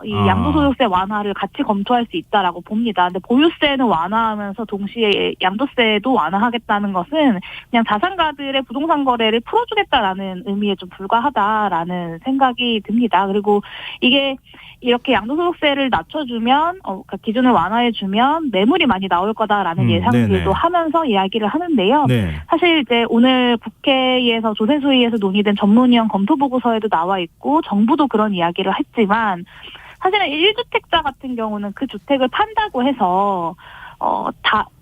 이 양도소득세 완화를 같이 검토할 수 있다라고 봅니다. 근데 보유세는 완화하면서 동시에 양도세도 완화하겠다는 것은 그냥 자산가들의 부동산 거래를 풀어주겠다라는 의미에 좀 불과하다라는 생각이 듭니다. 그리고 이게 이렇게 양도소득세를 낮춰주면 그러니까 기준을 완화해주면 매물이 많이 나올 거다라는 예상들도 네네. 하면서 이야기를 하는데요. 네. 사실 이제 오늘 국회에서 조세소위에서 논의된 전문위원 검토보고서에도 나와 있고 정부도 그런 이야기를 했지만 사실은 1주택자 같은 경우는 그 주택을 판다고 해서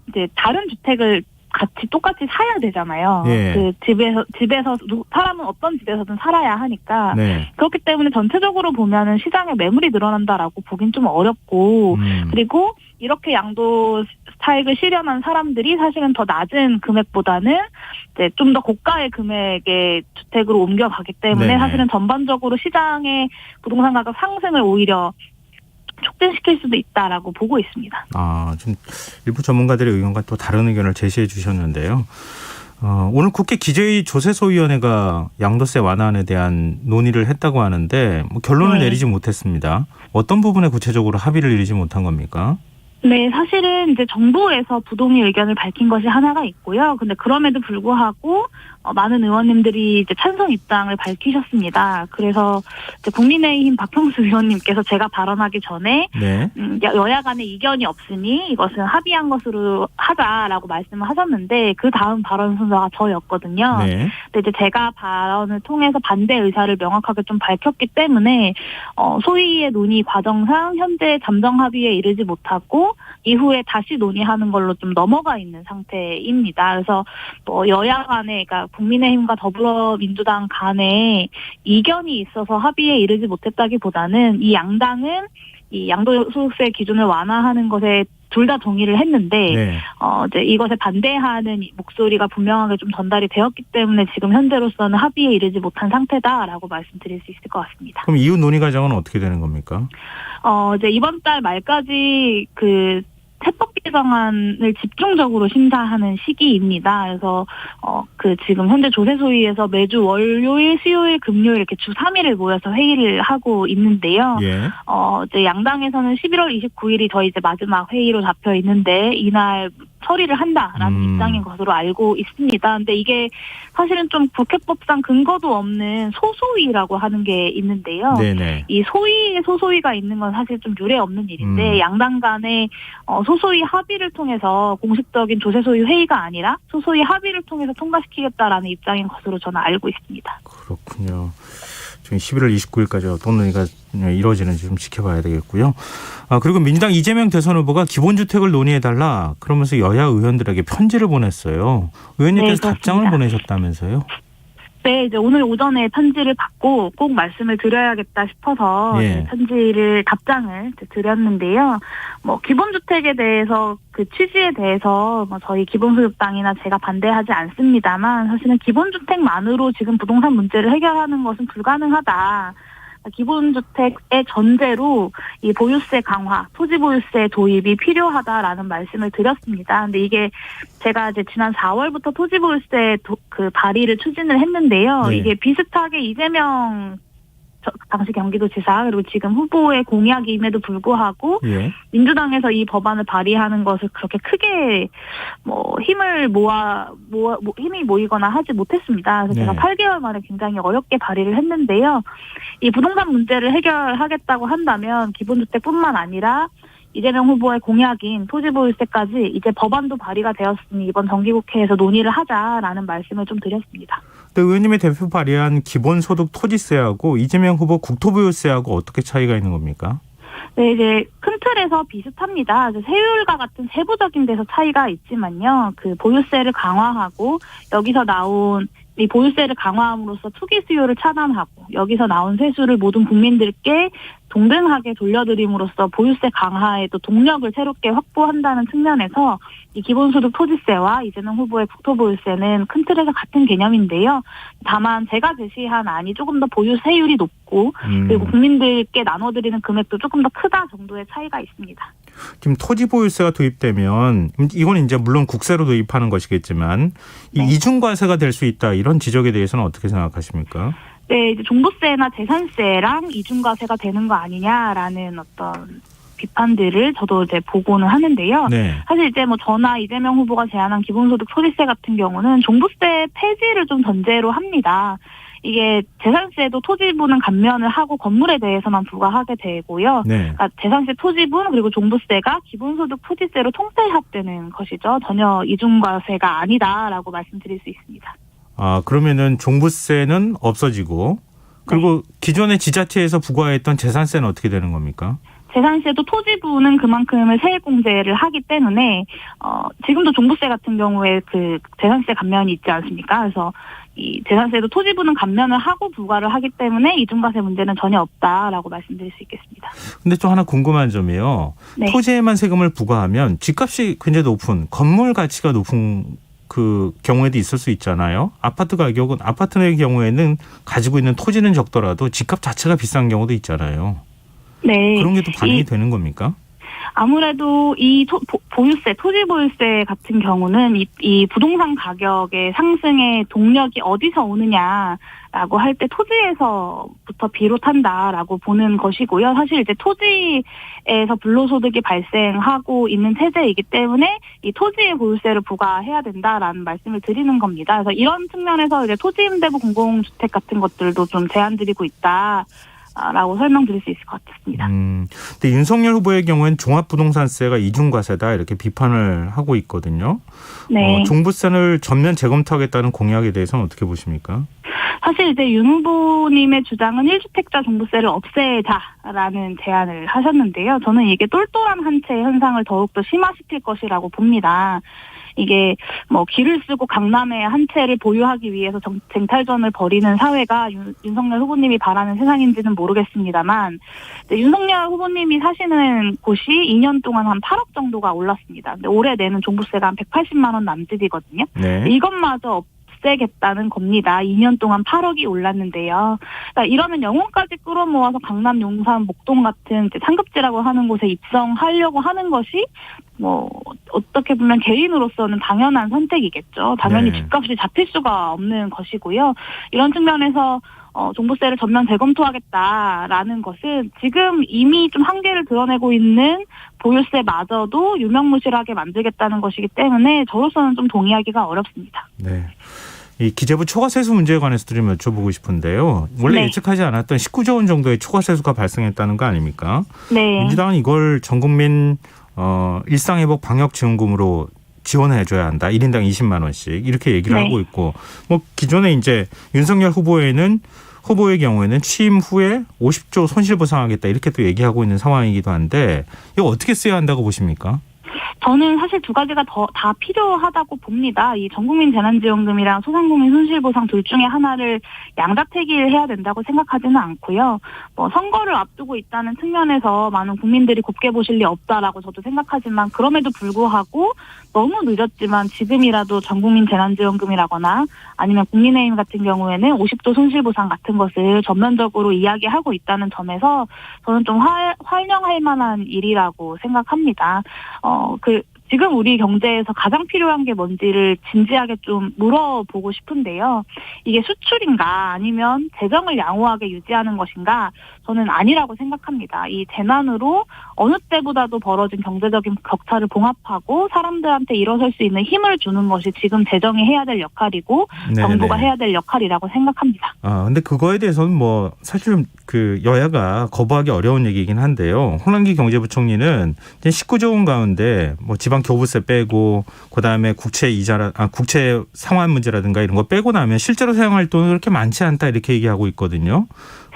이제 다른 주택을 같이 똑같이 사야 되잖아요. 예. 그 집에서 사람은 어떤 집에서든 살아야 하니까 네. 그렇기 때문에 전체적으로 보면은 시장에 매물이 늘어난다라고 보긴 좀 어렵고 그리고 이렇게 양도 차익을 실현한 사람들이 사실은 더 낮은 금액보다는 이제 좀 더 고가의 금액의 주택으로 옮겨가기 때문에 네네. 사실은 전반적으로 시장의 부동산 가격 상승을 오히려 촉진시킬 수도 있다라고 보고 있습니다. 좀 일부 전문가들의 의견과 또 다른 의견을 제시해 주셨는데요. 오늘 국회 기재위 조세소위원회가 양도세 완화안에 대한 논의를 했다고 하는데 결론을 네. 내리지 못했습니다. 어떤 부분에 구체적으로 합의를 이루지 못한 겁니까? 네, 사실은 이제 정부에서 부동의 의견을 밝힌 것이 하나가 있고요. 근데 그럼에도 불구하고 많은 의원님들이 이제 찬성 입장을 밝히셨습니다. 그래서 이제 국민의힘 박형수 의원님께서 제가 발언하기 전에 네. 여야 간에 이견이 없으니 이것은 합의한 것으로 하자라고 말씀을 하셨는데 그 다음 발언 순서가 저였거든요. 네. 근데 이제 제가 발언을 통해서 반대 의사를 명확하게 좀 밝혔기 때문에 소위의 논의 과정상 현재 잠정 합의에 이르지 못하고 이후에 다시 논의하는 걸로 좀 넘어가 있는 상태입니다. 그래서 여야 간에 그러니까 국민의힘과 더불어민주당 간에 이견이 있어서 합의에 이르지 못했다기보다는 이 양당은 이 양도소득세 기준을 완화하는 것에 둘 다 동의를 했는데 네. 이제 이것에 반대하는 목소리가 분명하게 좀 전달이 되었기 때문에 지금 현재로서는 합의에 이르지 못한 상태다라고 말씀드릴 수 있을 것 같습니다. 그럼 이후 논의 과정은 어떻게 되는 겁니까? 이제 이번 달 말까지 그 세법 개정안을 집중적으로 심사하는 시기입니다. 그래서 지금 현재 조세소위에서 매주 월요일, 수요일, 금요일 이렇게 주 3일을 모여서 회의를 하고 있는데요. 예. 이제 양당에서는 11월 29일이 저희 이제 마지막 회의로 잡혀 있는데 이날 처리를 한다라는 입장인 것으로 알고 있습니다. 근데 이게 사실은 좀 국회법상 근거도 없는 소소위라고 하는 게 있는데요. 네네. 이 소위에 소소위가 있는 건 사실 좀 유례 없는 일인데 양당 간에 소소위 합의를 통해서 공식적인 조세소위 회의가 아니라 소소위 합의를 통해서 통과시키겠다라는 입장인 것으로 저는 알고 있습니다. 그렇군요. 지금 11월 29일까지 어떤 논의가 이루어지는지 좀 지켜봐야 되겠고요. 그리고 민주당 이재명 대선 후보가 기본주택을 논의해달라 그러면서 여야 의원들에게 편지를 보냈어요. 의원님께서 네, 답장을 보내셨다면서요? 네, 이제 오늘 오전에 편지를 받고 꼭 말씀을 드려야겠다 싶어서 예. 답장을 드렸는데요. 기본주택에 대해서 그 취지에 대해서 저희 기본소득당이나 제가 반대하지 않습니다만 사실은 기본주택만으로 지금 부동산 문제를 해결하는 것은 불가능하다. 기본주택의 전제로 이 보유세 강화, 토지보유세 도입이 필요하다라는 말씀을 드렸습니다. 근데 이게 제가 이제 지난 4월부터 토지보유세 그 발의를 추진을 했는데요. 네. 이게 비슷하게 이재명 당시 경기도지사 그리고 지금 후보의 공약임에도 불구하고 예. 민주당에서 이 법안을 발의하는 것을 그렇게 크게 힘이 모이거나 하지 못했습니다. 그래서 네. 제가 8개월 만에 굉장히 어렵게 발의를 했는데요. 이 부동산 문제를 해결하겠다고 한다면 기본주택뿐만 아니라 이재명 후보의 공약인 토지보유세까지 이제 법안도 발의가 되었으니 이번 정기국회에서 논의를 하자라는 말씀을 좀 드렸습니다. 근데 의원님의 대표 발의한 기본소득 토지세하고 이재명 후보 국토보유세하고 어떻게 차이가 있는 겁니까? 네, 이제 큰 틀에서 비슷합니다. 세율과 같은 세부적인 데서 차이가 있지만요. 그 보유세를 강화하고 여기서 나온 이 보유세를 강화함으로써 투기 수요를 차단하고 여기서 나온 세수를 모든 국민들께 동등하게 돌려드림으로써 보유세 강화에도 동력을 새롭게 확보한다는 측면에서 이 기본소득 토지세와 이재명 후보의 국토보유세는 큰 틀에서 같은 개념인데요. 다만 제가 제시한 안이 조금 더 보유세율이 높고 그리고 국민들께 나눠드리는 금액도 조금 더 크다 정도의 차이가 있습니다. 지금 토지 보유세가 도입되면 이건 이제 물론 국세로 도입하는 것이겠지만 이 네. 이중과세가 될 수 있다 이런 지적에 대해서는 어떻게 생각하십니까? 네, 이제 종부세나 재산세랑 이중과세가 되는 거 아니냐라는 어떤 비판들을 저도 이제 보고는 하는데요. 네. 사실 이제 뭐 저나 이재명 후보가 제안한 기본소득 토지세 같은 경우는 종부세 폐지를 좀 전제로 합니다. 이게 재산세도 토지분은 감면을 하고 건물에 대해서만 부과하게 되고요. 네. 그러니까 재산세 토지분 그리고 종부세가 기본소득 토지세로 통폐합되는 것이죠. 전혀 이중과세가 아니다라고 말씀드릴 수 있습니다. 아, 그러면은 종부세는 없어지고 그리고 기존의 지자체에서 부과했던 재산세는 어떻게 되는 겁니까? 재산세도 토지분은 그만큼의 세액공제를 하기 때문에 지금도 종부세 같은 경우에 그 재산세 감면이 있지 않습니까? 그래서 이 재산세도 토지분은 감면을 하고 부과를 하기 때문에 이중과세 문제는 전혀 없다라고 말씀드릴 수 있겠습니다. 근데 또 하나 궁금한 점이요. 네. 토지에만 세금을 부과하면 집값이 굉장히 높은 건물 가치가 높은 그 경우에도 있을 수 있잖아요. 아파트 가격은 아파트의 경우에는 가지고 있는 토지는 적더라도 집값 자체가 비싼 경우도 있잖아요. 네. 그런 게 또 반영이 되는 겁니까? 아무래도 이 보유세, 토지 보유세 같은 경우는 이 부동산 가격의 상승의 동력이 어디서 오느냐라고 할 때 토지에서부터 비롯한다라고 보는 것이고요. 사실 이제 토지에서 불로소득이 발생하고 있는 체제이기 때문에 이 토지에 보유세를 부과해야 된다라는 말씀을 드리는 겁니다. 그래서 이런 측면에서 이제 토지임대부 공공주택 같은 것들도 좀 제안드리고 있다. 라고 설명드릴 수 있을 것 같습니다. 근데 윤석열 후보의 경우에는 종합부동산세가 이중과세다 이렇게 비판을 하고 있거든요. 네. 종부세를 전면 재검토하겠다는 공약에 대해서는 어떻게 보십니까? 사실 이제 윤 후보님의 주장은 1주택자 종부세를 없애자라는 제안을 하셨는데요. 저는 이게 똘똘한 한 채 현상을 더욱더 심화시킬 것이라고 봅니다. 이게 뭐 길을 쓰고 강남에 한 채를 보유하기 위해서 쟁탈전을 벌이는 사회가 윤석열 후보님이 바라는 세상인지는 모르겠습니다만 윤석열 후보님이 사시는 곳이 2년 동안 한 8억 정도가 올랐습니다. 근데 올해 내는 종부세가 한 180만 원 남짓이거든요. 네. 이것마저 없애겠다는 겁니다. 2년 동안 8억이 올랐는데요. 그러니까 이러면 영혼까지 끌어모아서 강남, 용산, 목동 같은 이제 상급지라고 하는 곳에 입성하려고 하는 것이 뭐 어떻게 보면 개인으로서는 당연한 선택이겠죠. 당연히 네. 집값이 잡힐 수가 없는 것이고요. 이런 측면에서 종부세를 전면 재검토하겠다라는 것은 지금 이미 좀 한계를 드러내고 있는 보유세마저도 유명무실하게 만들겠다는 것이기 때문에 저로서는 좀 동의하기가 어렵습니다. 네. 이 기재부 초과세수 문제에 관해서 좀 여쭤보고 싶은데요. 원래 네. 예측하지 않았던 19조 원 정도의 초과세수가 발생했다는 거 아닙니까? 네. 민주당은 이걸 전 국민 일상회복 방역지원금으로 지원해줘야 한다. 1인당 20만 원씩 이렇게 얘기를 네. 하고 있고 뭐 기존에 이제 윤석열 후보의 경우에는 취임 후에 50조 손실보상하겠다 이렇게 또 얘기하고 있는 상황이기도 한데 이거 어떻게 써야 한다고 보십니까? 저는 사실 두 가지가 다 필요하다고 봅니다. 이 전국민 재난지원금이랑 소상공인 손실보상 둘 중에 하나를 양자택일 해야 된다고 생각하지는 않고요. 뭐 선거를 앞두고 있다는 측면에서 많은 국민들이 곱게 보실 리 없다라고 저도 생각하지만 그럼에도 불구하고 너무 늦었지만 지금이라도 전국민 재난지원금이라거나 아니면 국민의힘 같은 경우에는 50조 손실보상 같은 것을 전면적으로 이야기하고 있다는 점에서 저는 좀 활용할 만한 일이라고 생각합니다. 지금 우리 경제에서 가장 필요한 게 뭔지를 진지하게 좀 물어보고 싶은데요. 이게 수출인가 아니면 재정을 양호하게 유지하는 것인가 저는 아니라고 생각합니다. 이 재난으로 어느 때보다도 벌어진 경제적인 격차를 봉합하고 사람들한테 일어설 수 있는 힘을 주는 것이 지금 재정이 해야 될 역할이고 정부가 해야 될 역할이라고 생각합니다. 근데 그거에 대해서는 뭐 사실 그 여야가 거부하기 어려운 얘기이긴 한데요. 홍남기 경제부총리는 19조 원 가운데 뭐 지방 교부세 빼고 그다음에 국채 상환 문제라든가 이런 거 빼고 나면 실제로 사용할 돈은 그렇게 많지 않다 이렇게 얘기하고 있거든요.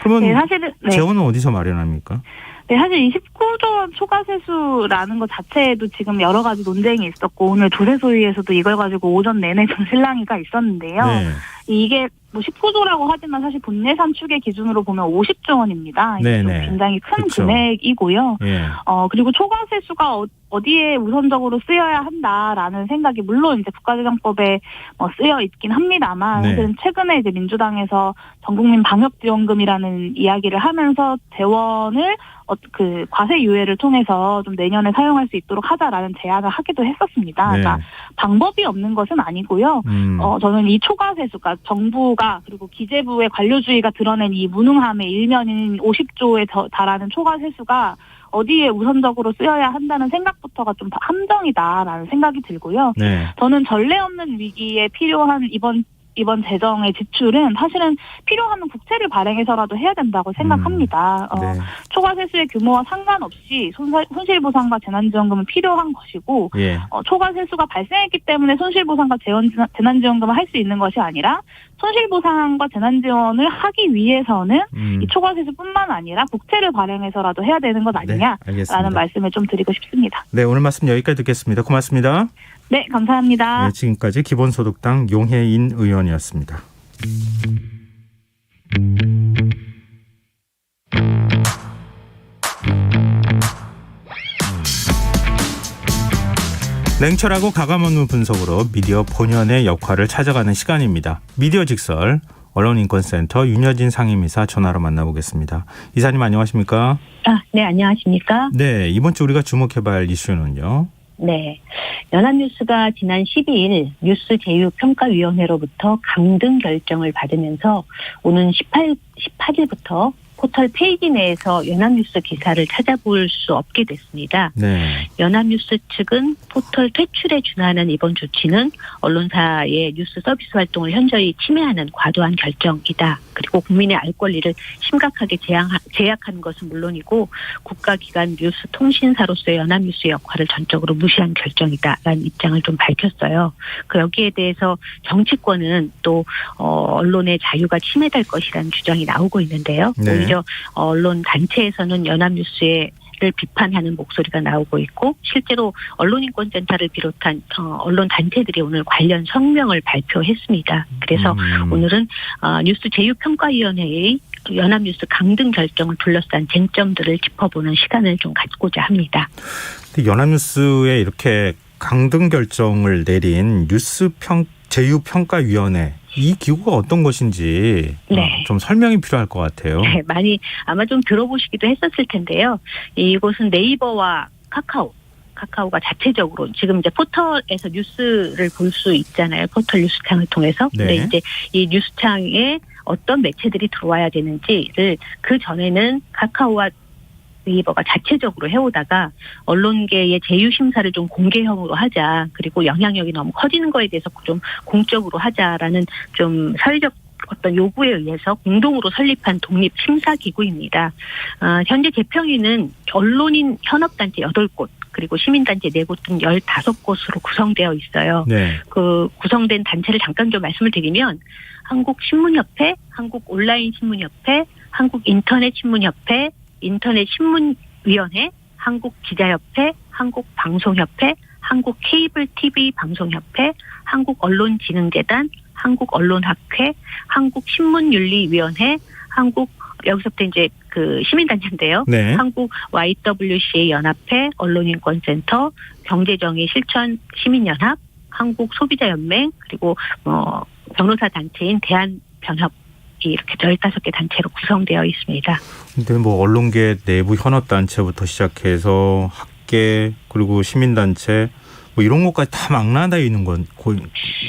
그러면 네, 사실은 재원은 어디서 마련합니까? 네, 사실 이 19조 원 초과세수라는 것 자체에도 지금 여러 가지 논쟁이 있었고 오늘 조세소위에서도 이걸 가지고 오전 내내 좀 실랑이가 있었는데요. 네. 이게 뭐 19조라고 하지만 사실 본예산 추계 기준으로 보면 50조 원입니다. 이게 좀 네네. 굉장히 큰 그쵸. 금액이고요. 예. 그리고 초과 세수가 어디에 우선적으로 쓰여야 한다라는 생각이 물론 이제 국가재정법에 쓰여 있긴 합니다만 네. 사실은 최근에 이제 민주당에서 전국민 방역지원금이라는 이야기를 하면서 재원을 그 과세 유예를 통해서 좀 내년에 사용할 수 있도록 하자라는 제안을 하기도 했었습니다. 네. 그러니까 방법이 없는 것은 아니고요. 저는 이 초과 세수가 정부가 그리고 기재부의 관료주의가 드러낸 이 무능함의 일면인 50조에 달하는 초과 세수가 어디에 우선적으로 쓰여야 한다는 생각부터가 좀 함정이다라는 생각이 들고요. 네. 저는 전례 없는 위기에 필요한 이번 재정의 지출은 사실은 필요하면 국채를 발행해서라도 해야 된다고 생각합니다. 네. 초과 세수의 규모와 상관없이 손실보상과 재난지원금은 필요한 것이고 예. 초과 세수가 발생했기 때문에 손실보상과 재난지원금을 할 수 있는 것이 아니라 손실보상과 재난지원을 하기 위해서는 이 초과 세수뿐만 아니라 국채를 발행해서라도 해야 되는 것 아니냐라는 알겠습니다. 말씀을 좀 드리고 싶습니다. 네, 오늘 말씀 여기까지 듣겠습니다. 고맙습니다. 네, 감사합니다. 네, 지금까지 기본소득당 용혜인 의원이었습니다. 냉철하고 가감없는 분석으로 미디어 본연의 역할을 찾아가는 시간입니다. 미디어 직설 언론인권센터 윤여진 상임이사 전화로 만나보겠습니다. 이사님 안녕하십니까? 네, 안녕하십니까? 네, 이번 주 우리가 주목해봐야 할 이슈는요. 네. 연합뉴스가 지난 12일 뉴스제휴평가위원회로부터 강등 결정을 받으면서 오는 18일부터 포털 페이지 내에서 연합뉴스 기사를 찾아볼 수 없게 됐습니다. 네. 연합뉴스 측은 포털 퇴출에 준하는 이번 조치는 언론사의 뉴스 서비스 활동을 현저히 침해하는 과도한 결정이다. 그리고 국민의 알 권리를 심각하게 제약하는 것은 물론이고 국가기관 뉴스 통신사로서의 연합뉴스의 역할을 전적으로 무시한 결정이다라는 입장을 좀 밝혔어요. 여기에 대해서 정치권은 또 언론의 자유가 침해될 것이라는 주장이 나오고 있는데요. 네. 오히려 언론 단체에서는 연합뉴스의 를 비판하는 목소리가 나오고 있고 실제로 언론인권센터를 비롯한 언론 단체들이 오늘 관련 성명을 발표했습니다. 그래서 오늘은 뉴스제휴평가위원회의 연합뉴스 강등 결정을 둘러싼 쟁점들을 짚어보는 시간을 좀 갖고자 합니다. 연합뉴스에 이렇게 강등 결정을 내린 제휴평가위원회 이 기구가 어떤 것인지 네. 좀 설명이 필요할 것 같아요. 네, 많이 아마 좀 들어보시기도 했었을 텐데요. 이곳은 네이버와 카카오가 자체적으로 지금 이제 포털에서 뉴스를 볼 수 있잖아요. 포털 뉴스창을 통해서. 네. 근데 이제 이 뉴스창에 어떤 매체들이 들어와야 되는지를 그 전에는 카카오와 네이버가 자체적으로 해오다가 언론계의 제휴 심사를 좀 공개형으로 하자. 그리고 영향력이 너무 커지는 거에 대해서 좀 공적으로 하자라는 좀 사회적 어떤 요구에 의해서 공동으로 설립한 독립 심사기구입니다. 현재 재평위는 언론인 현업단체 8곳 그리고 시민단체 4곳 등 15곳으로 구성되어 있어요. 네. 그 구성된 단체를 잠깐 좀 말씀을 드리면 한국신문협회, 한국온라인신문협회, 한국인터넷신문협회, 인터넷신문위원회, 한국기자협회, 한국방송협회, 한국케이블TV방송협회, 한국언론진흥재단, 한국언론학회, 한국신문윤리위원회, 여기서부터 이제 그 시민단체인데요. 네. 한국 YWCA 연합회, 언론인권센터, 경제정의 실천 시민연합, 한국소비자연맹, 그리고 변호사 단체인 대한변협 이렇게 15개 단체로 구성되어 있습니다. 근데 언론계 내부 현업단체부터 시작해서 학계 그리고 시민단체 이런 것까지 다 망라되어 있는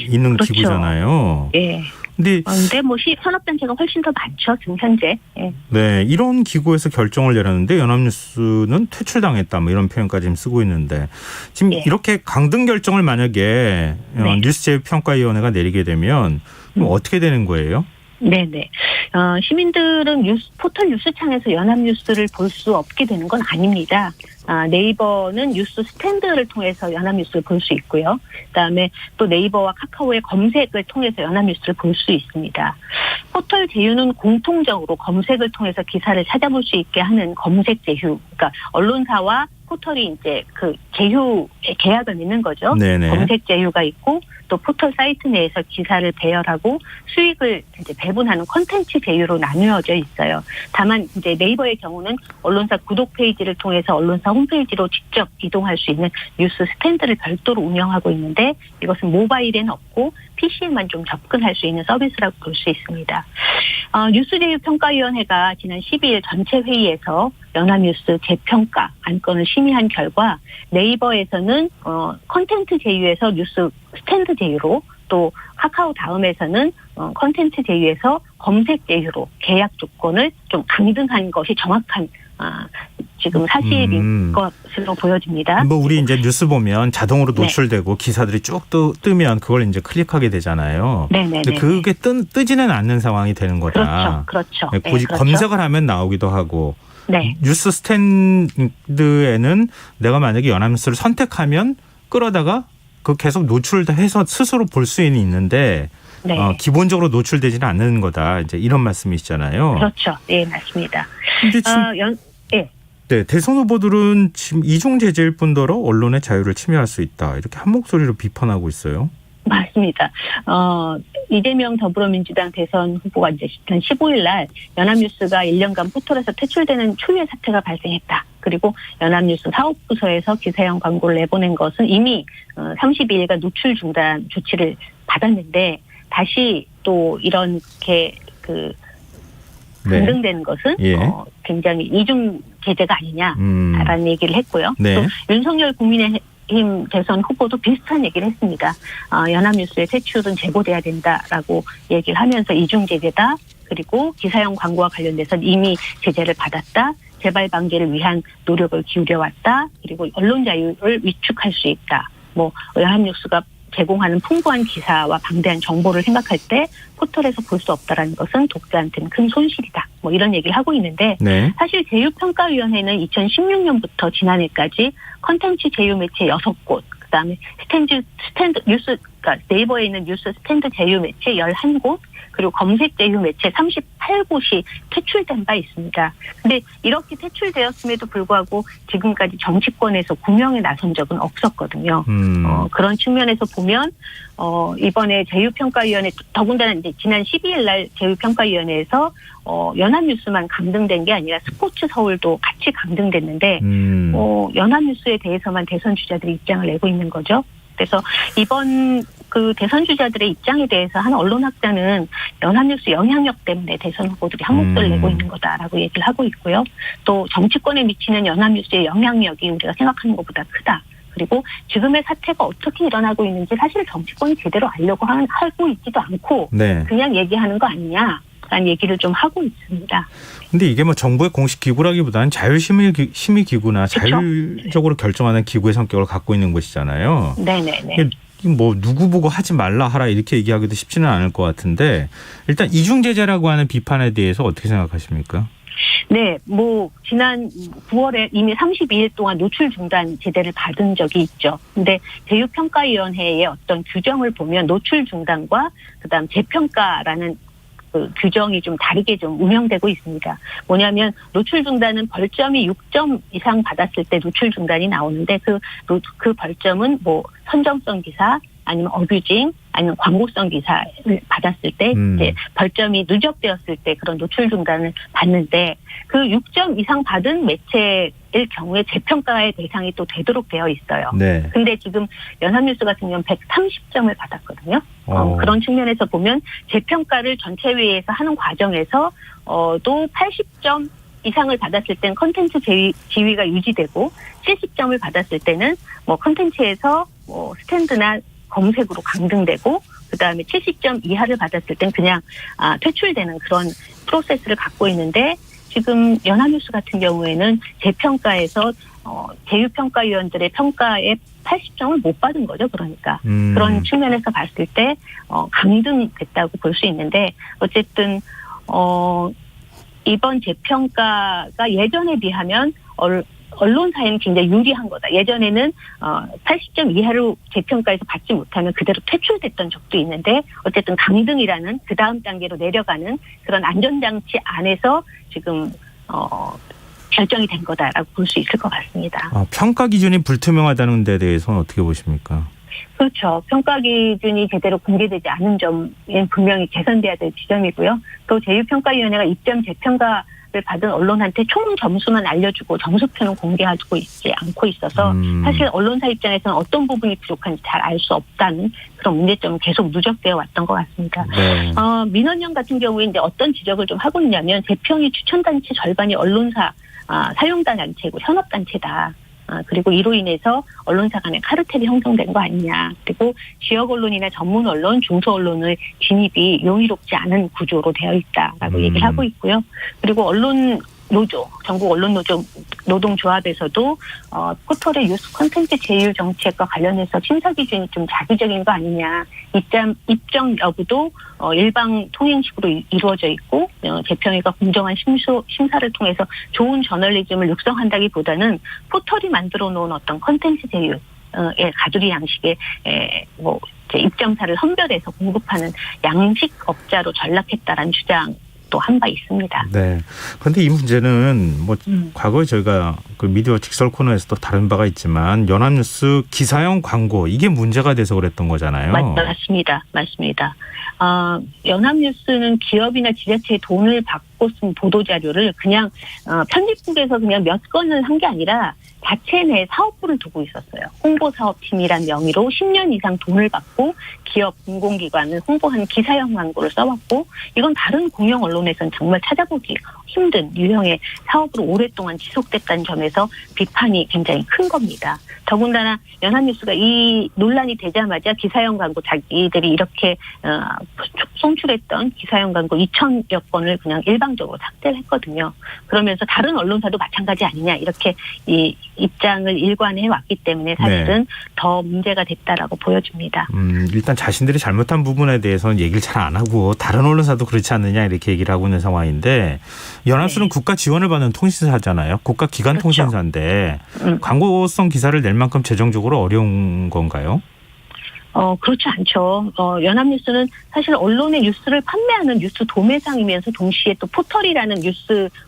있는 그렇죠. 기구잖아요. 예. 근데 현업단체가 훨씬 더 많죠, 지금 현재. 예. 네, 이런 기구에서 결정을 내렸는데 연합뉴스는 퇴출당했다 이런 표현까지 지금 쓰고 있는데 지금 이렇게 강등 결정을 만약에 뉴스제휴평가위원회가 내리게 되면 어떻게 되는 거예요? 네네. 시민들은 포털 뉴스창에서 연합뉴스를 볼 수 없게 되는 건 아닙니다. 네이버는 뉴스 스탠드를 통해서 연합뉴스를 볼 수 있고요. 그다음에 또 네이버와 카카오의 검색을 통해서 연합뉴스를 볼 수 있습니다. 포털 제휴는 공통적으로 검색을 통해서 기사를 찾아볼 수 있게 하는 검색 제휴, 그러니까 언론사와 포털이 이제 그 제휴 계약을 맺는 거죠. 네네. 검색 제휴가 있고 또 포털 사이트 내에서 기사를 배열하고 수익을 이제 배분하는 콘텐츠 제휴로 나누어져 있어요. 다만 이제 네이버의 경우는 언론사 구독 페이지를 통해서 언론사 홈페이지로 직접 이동할 수 있는 뉴스 스탠드를 별도로 운영하고 있는데 이것은 모바일에는 없고 PC에만 좀 접근할 수 있는 서비스라고 볼 수 있습니다. 뉴스제휴평가위원회가 지난 12일 전체 회의에서 연합뉴스 재평가 안건을 심의한 결과 네이버에서는 콘텐츠 제휴에서 뉴스 스탠드 제휴로 또 카카오 다음에서는 콘텐츠 제휴에서 검색 제휴로 계약 조건을 좀 강등한 것이 정확한 지금 사실인 것으로 보여집니다. 뭐 우리 이제 뉴스 보면 자동으로 노출되고 기사들이 쭉 뜨면 그걸 이제 클릭하게 되잖아요. 네네. 근데 그게 뜨지는 않는 상황이 되는 거다. 그렇죠. 네, 굳이 그렇죠. 검색을 하면 나오기도 하고. 네. 뉴스 스탠드에는 내가 만약에 연합뉴스를 선택하면 끌어다가 그 계속 노출해서 스스로 볼 수는 있는데 네. 기본적으로 노출되지는 않는 거다. 이제 이런 말씀이시잖아요. 그렇죠. 네, 맞습니다. 근데 지금 네, 대선 후보들은 지금 이중 제재일 뿐더러 언론의 자유를 침해할 수 있다. 이렇게 한 목소리로 비판하고 있어요. 맞습니다. 이재명 더불어민주당 대선 후보가 이제 15일 날 연합뉴스가 1년간 포털에서 퇴출되는 초유의 사태가 발생했다. 그리고 연합뉴스 사업부서에서 기사형 광고를 내보낸 것은 이미 32일간 노출 중단 조치를 받았는데 다시 또 이렇게 강등되는 것은 굉장히 이중 제재가 아니냐라는 얘기를 했고요. 네. 또 윤석열 국민의힘 대선 후보도 비슷한 얘기를 했습니다. 연합뉴스의 퇴출은 재고돼야 된다라고 얘기를 하면서 이중 제재다. 그리고 기사형 광고와 관련돼서는 이미 제재를 받았다. 재발 방지를 위한 노력을 기울여왔다. 그리고 언론 자유를 위축할 수 있다. 연합뉴스가 제공하는 풍부한 기사와 방대한 정보를 생각할 때 포털에서 볼 수 없다라는 것은 독자한테는 큰 손실이다. 이런 얘기를 하고 있는데 사실 제휴평가위원회는 2016년부터 지난해까지 컨텐츠 제휴 매체 6곳, 그다음에 뉴스, 그러니까 네이버에 있는 뉴스 스탠드 제휴 매체 11곳, 그리고 검색 제휴 매체 38곳이 퇴출된 바 있습니다. 근데 이렇게 퇴출되었음에도 불구하고 지금까지 정치권에서 구명에 나선 적은 없었거든요. 그런 측면에서 보면 이번에 제휴평가위원회 더군다나 이제 지난 12일 날 제휴평가위원회에서 연합뉴스만 강등된 게 아니라 스포츠 서울도 같이 강등됐는데 연합뉴스에 대해서만 대선 주자들이 입장을 내고 있는 거죠. 그래서 이번 그 대선 주자들의 입장에 대해서 한 언론학자는 연합뉴스 영향력 때문에 대선 후보들이 한 목소리를 내고 있는 거다라고 얘기를 하고 있고요. 또 정치권에 미치는 연합뉴스의 영향력이 우리가 생각하는 것보다 크다. 그리고 지금의 사태가 어떻게 일어나고 있는지 사실 정치권이 제대로 알려고 하고 있지도 않고 그냥 얘기하는 거 아니냐라는 얘기를 좀 하고 있습니다. 근데 이게 정부의 공식 기구라기보다는 자율심의 기구나 자율적으로 결정하는 기구의 성격을 갖고 있는 것이잖아요. 네네네. 누구 보고 하지 말라 하라 이렇게 얘기하기도 쉽지는 않을 것 같은데 일단 이중제재라고 하는 비판에 대해서 어떻게 생각하십니까? 네, 지난 9월에 이미 32일 동안 노출 중단 제재를 받은 적이 있죠. 근데 제휴평가위원회의 어떤 규정을 보면 노출 중단과 그다음 재평가라는 규정이 좀 다르게 좀 운영되고 있습니다. 뭐냐면 노출 중단은 벌점이 6점 이상 받았을 때 노출 중단이 나오는데 그 벌점은 선정성 기사 아니면 어뷰징 아니면 광고성 기사를 받았을 때 이제 벌점이 누적되었을 때 그런 노출 중단을 받는데 그 6점 이상 받은 매체일 경우에 재평가의 대상이 또 되도록 되어 있어요. 근데 지금 연합뉴스 같은 경우는 130점을 받았거든요. 그런 측면에서 보면 재평가를 전체회의에서 하는 과정에서 또 80점 이상을 받았을 때는 컨텐츠 지위가 유지되고 70점을 받았을 때는 컨텐츠에서 스탠드나 검색으로 강등되고 그다음에 70점 이하를 받았을 땐 그냥 퇴출되는 그런 프로세스를 갖고 있는데 지금 연합뉴스 같은 경우에는 재평가에서 제휴평가위원들의 평가에 80점을 못 받은 거죠. 그러니까 그런 측면에서 봤을 때 강등됐다고 볼 수 있는데 어쨌든 이번 재평가가 예전에 비하면 언론사에는 굉장히 유리한 거다. 예전에는 80점 이하로 재평가에서 받지 못하면 그대로 퇴출됐던 적도 있는데 어쨌든 강등이라는 그 다음 단계로 내려가는 그런 안전장치 안에서 지금 결정이 된 거다라고 볼 수 있을 것 같습니다. 평가 기준이 불투명하다는 데 대해서는 어떻게 보십니까? 그렇죠. 평가 기준이 제대로 공개되지 않은 점은 분명히 개선돼야 될 지점이고요. 또 제휴평가위원회가 입점 재평가를 받은 언론한테 총 점수만 알려주고 점수표는 공개하고 있지 않고 있어서 사실 언론사 입장에서는 어떤 부분이 부족한지 잘 알 수 없다는 그런 문제점은 계속 누적되어 왔던 것 같습니다. 네. 민원연 같은 경우에 이제 어떤 지적을 좀 하고 있냐면 재평이 추천단체 절반이 언론사 사용단체고 현업단체다. 그리고 이로 인해서 언론사 간의 카르텔이 형성된 거 아니냐. 그리고 지역 언론이나 전문 언론, 중소 언론의 진입이 용이롭지 않은 구조로 되어 있다라고 얘기를 하고 있고요. 그리고 언론 노조, 전국 언론 노조 노동조합에서도 포털의 뉴스 콘텐츠 제휴 정책과 관련해서 심사 기준이 좀 자기적인 거 아니냐. 입점 여부도 일방 통행식으로 이루어져 있고 재평회가 공정한 심사를 통해서 좋은 저널리즘을 육성한다기보다는 포털이 만들어 놓은 어떤 콘텐츠 제휴 가두리 양식의 입점사를 선별해서 공급하는 양식업자로 전락했다라는 주장. 또 한 바 있습니다. 네. 그런데 이 문제는 과거에 저희가 그 미디어 직설 코너에서도 다룬 바가 있지만 연합뉴스 기사형 광고 이게 문제가 돼서 그랬던 거잖아요. 맞습니다. 연합뉴스는 기업이나 지자체의 돈을 받고 쓴 보도 자료를 그냥 편집국에서 그냥 몇 건을 한 게 아니라 자체 내 사업부를 두고 있었어요. 홍보사업팀이란 명의로 10년 이상 돈을 받고 기업 공공기관을 홍보하는 기사형 광고를 써왔고 이건 다른 공영 언론에서는 정말 찾아보기 힘든 유형의 사업으로 오랫동안 지속됐다는 점에서 비판이 굉장히 큰 겁니다. 더군다나 연합뉴스가 이 논란이 되자마자 기사형 광고 자기들이 이렇게 송출했던 기사형 광고 2,000여 건을 그냥 일방적으로 삭제를 했거든요. 그러면서 다른 언론사도 마찬가지 아니냐 이렇게 이 입장을 일관해 왔기 때문에 사실은 더 문제가 됐다라고 보여집니다. 일단 자신들이 잘못한 부분에 대해서는 얘기를 잘 안 하고 다른 언론사도 그렇지 않느냐 이렇게 얘기를 하고 있는 상황인데 연합수는 국가 지원을 받는 통신사잖아요. 국가기관 그렇죠. 통신사인데 광고성 기사를 낼 만큼 재정적으로 어려운 건가요? 그렇지 않죠. 연합뉴스는 사실 언론의 뉴스를 판매하는 뉴스 도매상이면서 동시에 또 포털이라는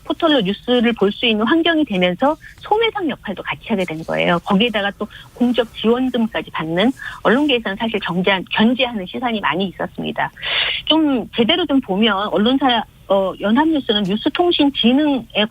포털로 뉴스를 볼 수 있는 환경이 되면서 소매상 역할도 같이 하게 된 거예요. 거기에다가 또 공적 지원금까지 받는 언론계에서는 사실 견제하는 시선이 많이 있었습니다. 좀 제대로 좀 보면 언론사 연합뉴스는 뉴스통신진흥에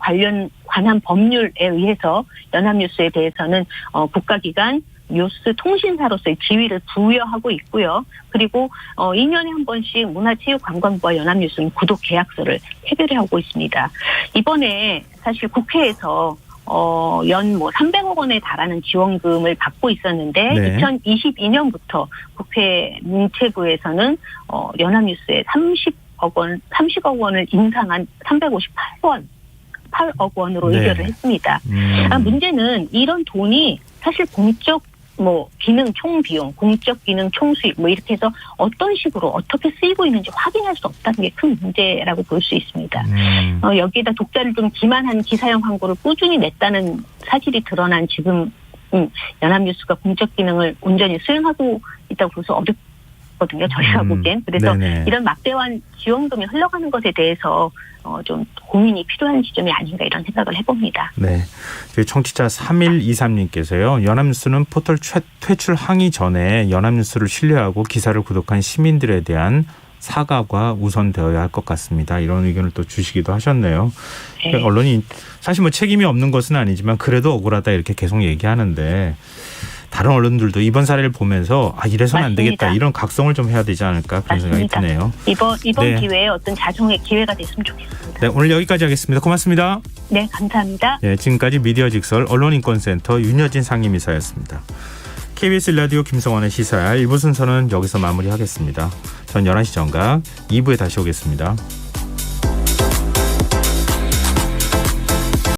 관한 법률에 의해서 연합뉴스에 대해서는 국가기관 뉴스 통신사로서의 지위를 부여하고 있고요. 그리고 2년에 한 번씩 문화체육관광부와 연합뉴스는 구독 계약서를 체결하고 있습니다. 이번에 사실 국회에서 연 300억 원에 달하는 지원금을 받고 있었는데 2022년부터 국회 문체부에서는 연합뉴스에 30억 원을 인상한 358억 원으로 의결을 했습니다. 문제는 이런 돈이 사실 공적 기능 총비용, 공적 기능 총수익 이렇게 해서 어떤 식으로 어떻게 쓰이고 있는지 확인할 수 없다는 게 큰 문제라고 볼 수 있습니다. 여기에다 독자를 좀 기만한 기사형 광고를 꾸준히 냈다는 사실이 드러난 지금 연합뉴스가 공적 기능을 온전히 수행하고 있다고 봐서 어렵거든요. 저희가 보기엔. 그래서 이런 막대한 지원금이 흘러가는 것에 대해서 좀 고민이 필요한 지점이 아닌가 이런 생각을 해봅니다. 네, 저희 청취자 3123님께서요. 연합뉴스는 포털 퇴출 항의 전에 연합뉴스를 신뢰하고 기사를 구독한 시민들에 대한 사과가 우선되어야 할 것 같습니다. 이런 의견을 또 주시기도 하셨네요. 네. 언론이 사실 책임이 없는 것은 아니지만 그래도 억울하다 이렇게 계속 얘기하는데 다른 언론들도 이번 사례를 보면서 이래서는 안 되겠다 이런 각성을 좀 해야 되지 않을까 그런 생각이 드네요. 이번 기회에 어떤 자성의 기회가 됐으면 좋겠습니다. 네, 오늘 여기까지 하겠습니다. 고맙습니다. 네, 감사합니다. 네, 지금까지 미디어 직설 언론인권센터 윤여진 상임이사였습니다. KBS 라디오 김성환의 시사야 1부 순서는 여기서 마무리하겠습니다. 전 11시 정각 2부에 다시 오겠습니다.